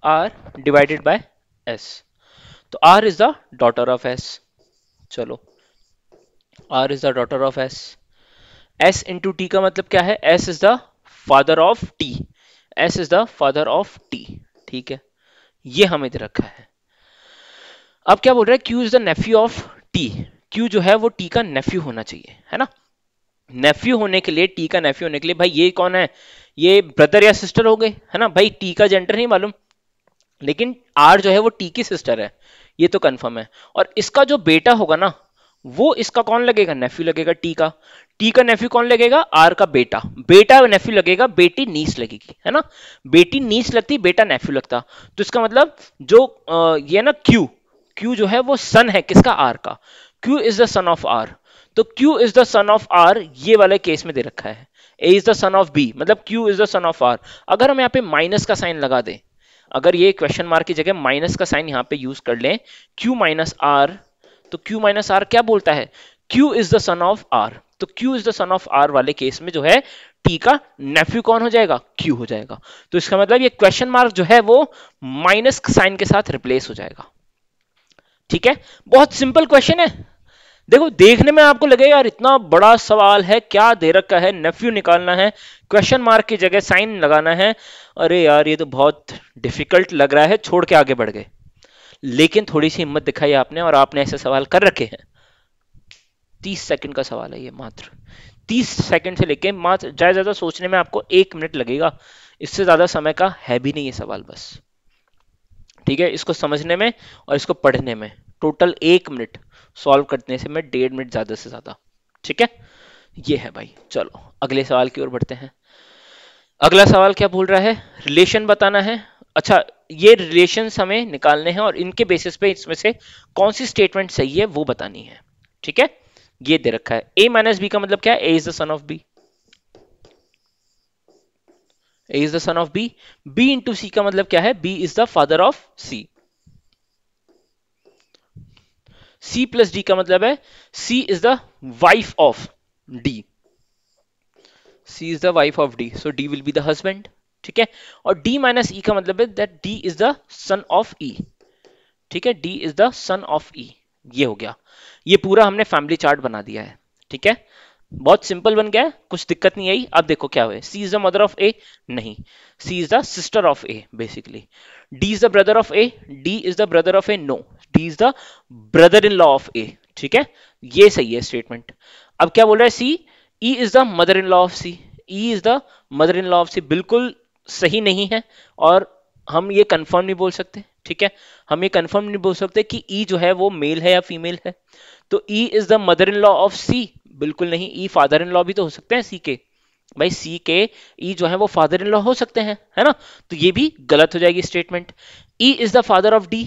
A: R डिवाइडेड बाय S, तो R is the daughter of S, चलो R is the daughter of S, S into T का मतलब क्या है, S is the father of T, S is the father of T, ठीक है, ये हमें दे रखा है। अब क्या बोल रहा है, Q is the nephew of T, Q जो है वो T का नेफ्यू होना चाहिए, है ना। नेफ्यू होने के लिए, टी का नेफ्यू होने के लिए, भाई ये कौन है, ये ब्रदर या सिस्टर हो गए, है ना, भाई टी का जेंडर नहीं मालूम, लेकिन आर जो है वो टी की सिस्टर है, ये तो कंफर्म है। और इसका जो बेटा होगा ना, वो इसका कौन लगेगा, नेफ्यू लगेगा टी का नेफ्यू कौन लगेगा, आर का बेटा, बेटा नेफ्यू लगेगा, बेटी नीस लगेगी, है ना, बेटी नीस लगती, बेटा नेफ्यू लगता। तो इसका मतलब जो ये ना क्यू जो है वो सन है किसका, आर का, Q is the son of R, तो Q is the son of R ये वाले केस में दे रखा है, A is the son of B, मतलब Q is the son of R। अगर हम यहाँ पे माइनस का साइन लगा दें, अगर ये क्वेश्चन मार्क की जगह माइनस का साइन यहाँ पे यूज कर लें, Q माइनस R, तो Q माइनस R क्या बोलता है, Q is the son of R, तो Q is the son of R वाले केस में जो है T का नेफ्यू कौन हो जाएगा, Q हो जाएगा। तो इसका मतलब ये क्वेश्चन मार्क जो है वो माइनस साइन के साथ रिप्लेस हो जाएगा। ठीक है, बहुत सिंपल क्वेश्चन है। देखो देखने में आपको लगेगा यार इतना बड़ा सवाल है, क्या दे रखा है, नेफ्यू निकालना है, क्वेश्चन मार्क की जगह साइन लगाना है, अरे यार ये तो बहुत डिफिकल्ट लग रहा है, छोड़ के आगे बढ़ गए। लेकिन थोड़ी सी हिम्मत दिखाई आपने और आपने ऐसे सवाल कर रखे हैं। 30 सेकंड का सवाल है ये, मात्र 30 सेकंड से लेके मात्र ज्यादा ज्यादा सोचने में आपको 1 मिनट लगेगा, इससे ज्यादा समय का है भी नहीं ये सवाल बस। ठीक है, इसको समझने में और इसको पढ़ने में टोटल 1 मिनट, सॉल्व करने से मैं 1.5 मिनट ज्यादा से ज्यादा। ठीक है, ये है भाई। चलो अगले सवाल की ओर बढ़ते हैं। अगला सवाल क्या बोल रहा है, रिलेशन बताना है। अच्छा, ये रिलेशन हमें निकालने हैं और इनके बेसिस पे इसमें से कौन सी स्टेटमेंट सही है वो बतानी है। ठीक है, ये दे रखा है, a माइनस बी का मतलब क्या है, a is the son of b, a is the son of b, b into C का मतलब क्या है, b is the father of c, C plus D का मतलब है C is the wife of D, C is the wife of D, so D will be the husband. ठीक है, और D माइनस E का मतलब है that D is the son of E। ठीक है, D is the son of E, ये हो गया। ये पूरा हमने फैमिली चार्ट बना दिया है। ठीक है, बहुत सिंपल बन गया है, कुछ दिक्कत नहीं आई। अब देखो क्या हुआ, C is the mother of A, नहीं, C is the sister of A basically. D is the brother of A, D is the brother of A, no, D is the brother in law of A। ठीक है, ये सही है स्टेटमेंट। अब क्या बोल रहा है C, E is the mother in law of C, E is the mother in law of C, बिल्कुल सही नहीं है और हम ये कंफर्म नहीं बोल सकते। ठीक है, हम ये कंफर्म नहीं बोल सकते कि E जो है वो मेल है या फीमेल है। तो E is the mother in law of C, बिल्कुल नहीं, E फादर इन लॉ भी तो हो सकते हैं C के, भाई C के E जो है वो फादर इन लॉ हो सकते हैं, है ना, तो ये भी गलत हो जाएगी statement. E is the father of D,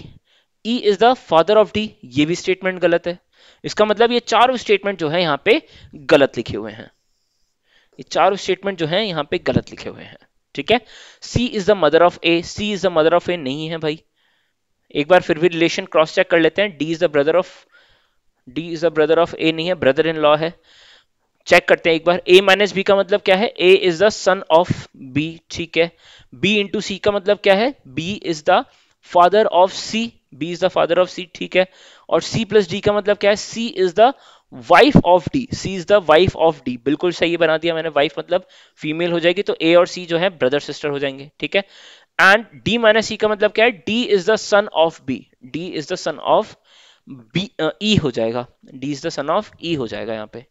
A: E is the father of D, ये भी स्टेटमेंट गलत है। इसका मतलब ये चारों स्टेटमेंट जो है यहाँ पे गलत लिखे हुए हैं, ये चारों स्टेटमेंट जो है यहाँ पे गलत लिखे हुए हैं। ठीक है, C is the mother of A, C is the mother of A नहीं है भाई। एक बार फिर भी रिलेशन क्रॉस चेक कर लेते हैं, D is the brother of A नहीं है, ब्रदर इन लॉ है। चेक करते हैं एक बार। a माइनस बी का मतलब क्या है? a is the son of b, ठीक है। b इंटू सी का मतलब क्या है? b is the father of c, b is the father of c, ठीक है। और c प्लस d का मतलब क्या है? c is the wife of d, c is the wife of d, बिल्कुल सही बना दिया मैंने। वाइफ मतलब फीमेल हो जाएगी, तो a और c जो है ब्रदर सिस्टर हो जाएंगे, ठीक है। एंड d माइनस c का मतलब क्या है? d is the son of b, d is the son of b, e हो जाएगा, d is the son of e हो जाएगा यहाँ पे,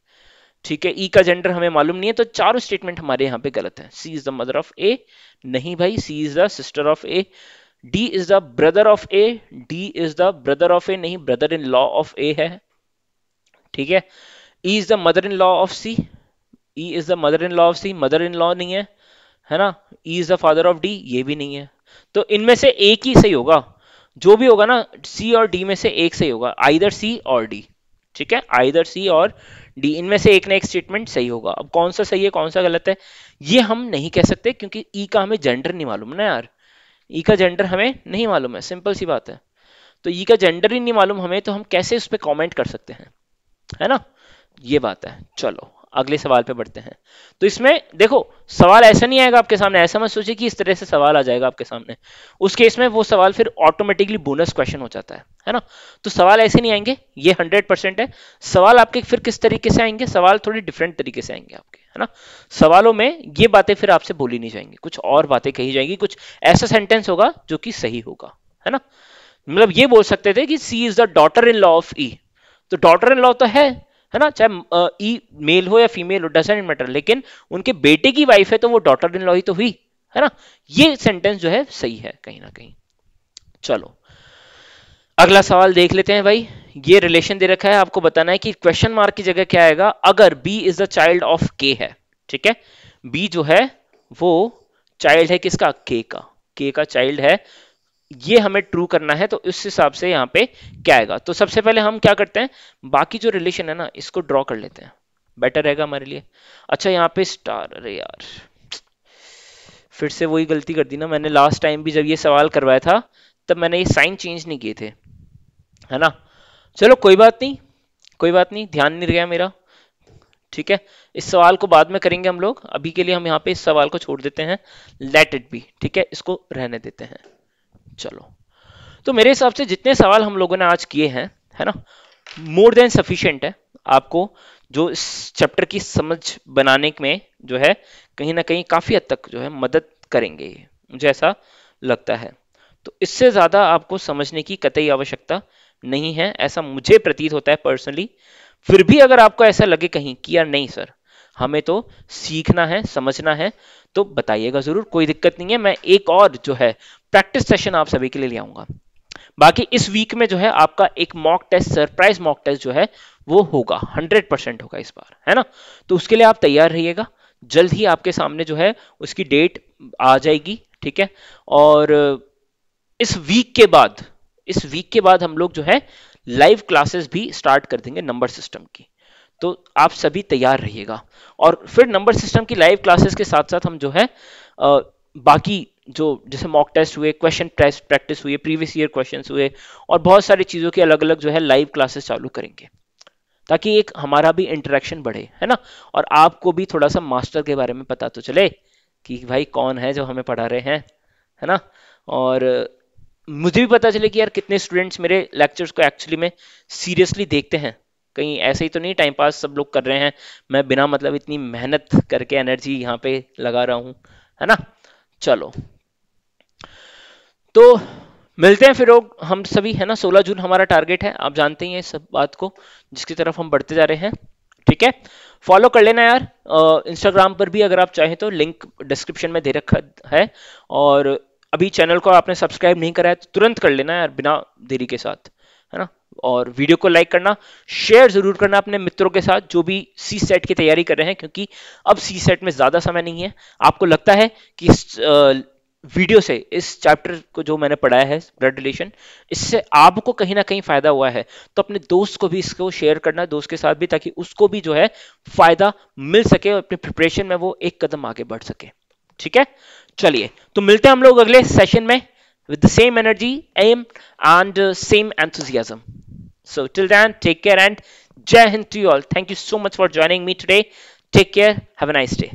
A: ठीक है। ई का जेंडर हमें मालूम नहीं है, तो चारों स्टेटमेंट हमारे यहाँ पे गलत है। C is the mother of A, नहीं भाई, C is the sister of A. D is the brother of A, D is the brother of A नहीं, brother in law of A है, ठीक है। E is the mother in law of C, E is the mother in law of C, mother in law नहीं है ना। E is the father of D, ये भी नहीं है। तो इनमें से एक ही सही होगा, जो भी होगा ना, सी और डी में से एक सही होगा, आइदर सी और डी, ठीक है, आइदर सी और डी, इनमें से एक ना एक स्टेटमेंट सही होगा। अब कौन सा सही है कौन सा गलत है ये हम नहीं कह सकते, क्योंकि ई का हमें जेंडर नहीं मालूम ना यार, ई का जेंडर हमें नहीं मालूम है, सिंपल सी बात है। तो ई का जेंडर ही नहीं मालूम हमें, तो हम कैसे उस पर कॉमेंट कर सकते हैं, है ना, ये बात है। चलो अगले सवाल पे बढ़ते हैं। तो इसमें देखो सवाल ऐसा नहीं आएगा आपके सामने, ऐसा मत सोचिए कि इस तरह से सवाल आ जाएगा आपके सामने, उस केस में वो सवाल फिर ऑटोमेटिकली बोनस क्वेश्चन हो जाता है ना। तो सवाल ऐसे नहीं आएंगे, ये 100% है। सवाल आपके फिर किस तरीके से आएंगे? सवाल थोड़ी डिफरेंट तरीके से आएंगे आपके, है ना। सवालों में ये बातें फिर आपसे बोली नहीं जाएंगी, कुछ और बातें कही जाएंगी, कुछ ऐसा सेंटेंस होगा जो कि सही होगा, है ना। मतलब ये बोल सकते थे कि C is the daughter in law of E, तो डॉटर इन लॉ तो है ना, चाहे ई मेल हो या फीमेल हो, डजंट मैटर, लेकिन उनके बेटे की वाइफ है तो वो डॉटर इन लॉ ही तो हुई, है ना। ये सेंटेंस जो है सही है कहीं ना कहीं। चलो अगला सवाल देख लेते हैं भाई। ये रिलेशन दे रखा है, आपको बताना है कि क्वेश्चन मार्क की जगह क्या आएगा अगर B is the child of K है, ठीक है। बी जो है वो चाइल्ड है किसका? के का चाइल्ड है, ये हमें ट्रू करना है। तो इस हिसाब से यहाँ पे क्या आएगा? तो सबसे पहले हम क्या करते हैं, बाकी जो रिलेशन है ना इसको ड्रॉ कर लेते हैं, बेटर रहेगा हमारे लिए। अच्छा यहाँ पे स्टार, अरे यार फिर से वही गलती कर दी ना मैंने, लास्ट टाइम भी जब ये सवाल करवाया था तब मैंने ये साइन चेंज नहीं किए थे, है ना। चलो कोई बात नहीं, कोई बात नहीं, ध्यान नहीं गया मेरा, ठीक है। इस सवाल को बाद में करेंगे हम लोग, अभी के लिए हम यहाँ पे इस सवाल को छोड़ देते हैं, लेट इट बी, ठीक है, इसको रहने देते हैं। चलो तो मेरे हिसाब से जितने सवाल हम लोगों ने आज किए हैं, है ना, मोर देन सफिशिएंट है आपको जो इस चैप्टर की समझ बनाने में जो है कहीं ना कहीं काफी हद तक जो है मदद करेंगे, मुझे ऐसा लगता है। तो इससे ज्यादा आपको समझने की कतई आवश्यकता नहीं है, ऐसा मुझे प्रतीत होता है पर्सनली। फिर भी अगर आपको ऐसा लगे कहीं कि यार नहीं सर हमें तो सीखना है समझना है, तो बताइएगा जरूर, कोई दिक्कत नहीं है। मैं एक और जो है प्रैक्टिस सेशन आप सभी के लिए ले आऊंगा। बाकी इस वीक में जो है आपका एक mock test, surprise mock test जो है वो होगा, 100% होगा इस बार, है ना। तो उसके लिए आप तैयार रहिएगा, जल्द ही आपके सामने जो है उसकी डेट आ जाएगी, ठीक है। और इस वीक के बाद हम लोग जो है लाइव क्लासेस भी स्टार्ट कर देंगे नंबर सिस्टम की, तो आप सभी तैयार रहिएगा। और फिर नंबर सिस्टम की लाइव क्लासेस के साथ साथ हम जो है बाकी जो जैसे मॉक टेस्ट हुए, क्वेश्चन टेस्ट प्रैक्टिस हुई, प्रीवियस ईयर क्वेश्चंस हुए, और बहुत सारी चीजों की अलग अलग जो है लाइव क्लासेस चालू करेंगे, ताकि एक हमारा भी इंटरेक्शन बढ़े, है ना। और आपको भी थोड़ा सा मास्टर के बारे में पता तो चले कि भाई कौन है जो हमें पढ़ा रहे हैं, है ना। और मुझे भी पता चले कि यार कितने स्टूडेंट्स मेरे लेक्चर्स को एक्चुअली में सीरियसली देखते हैं, कहीं ऐसे ही तो नहीं टाइम पास सब लोग कर रहे हैं, मैं बिना मतलब इतनी मेहनत करके एनर्जी यहाँ पे लगा रहा हूँ, है ना। चलो तो मिलते हैं फिर लोग हम सभी, है ना। 16 जून हमारा टारगेट है, आप जानते ही हैं इस सब बात को, जिसकी तरफ हम बढ़ते जा रहे हैं, ठीक है। फॉलो कर लेना यार, इंस्टाग्राम पर भी अगर आप चाहें तो, लिंक डिस्क्रिप्शन में दे रखा है। और अभी चैनल को आपने सब्सक्राइब नहीं करा है तो तुरंत कर लेना यार, बिना देरी के साथ, है ना। और वीडियो को लाइक करना, शेयर जरूर करना अपने मित्रों के साथ जो भी सी सेट की तैयारी कर रहे हैं, क्योंकि अब सी सेट में ज्यादा समय नहीं है। आपको लगता है कि इस वीडियो से, इस चैप्टर को जो मैंने पढ़ाया है ब्लड रिलेशन, इससे आपको कहीं ना कहीं फायदा हुआ है, तो अपने दोस्त को भी इसको शेयर करना, दोस्त के साथ भी, ताकि उसको भी जो है फायदा मिल सके और अपने प्रिपरेशन में वो एक कदम आगे बढ़ सके, ठीक है। चलिए तो मिलते हैं हम लोग अगले सेशन में with the same energy, aim and same enthusiasm. So till then, take care and Jai Hind to you all. Thank you so much for joining me today. Take care. Have a nice day.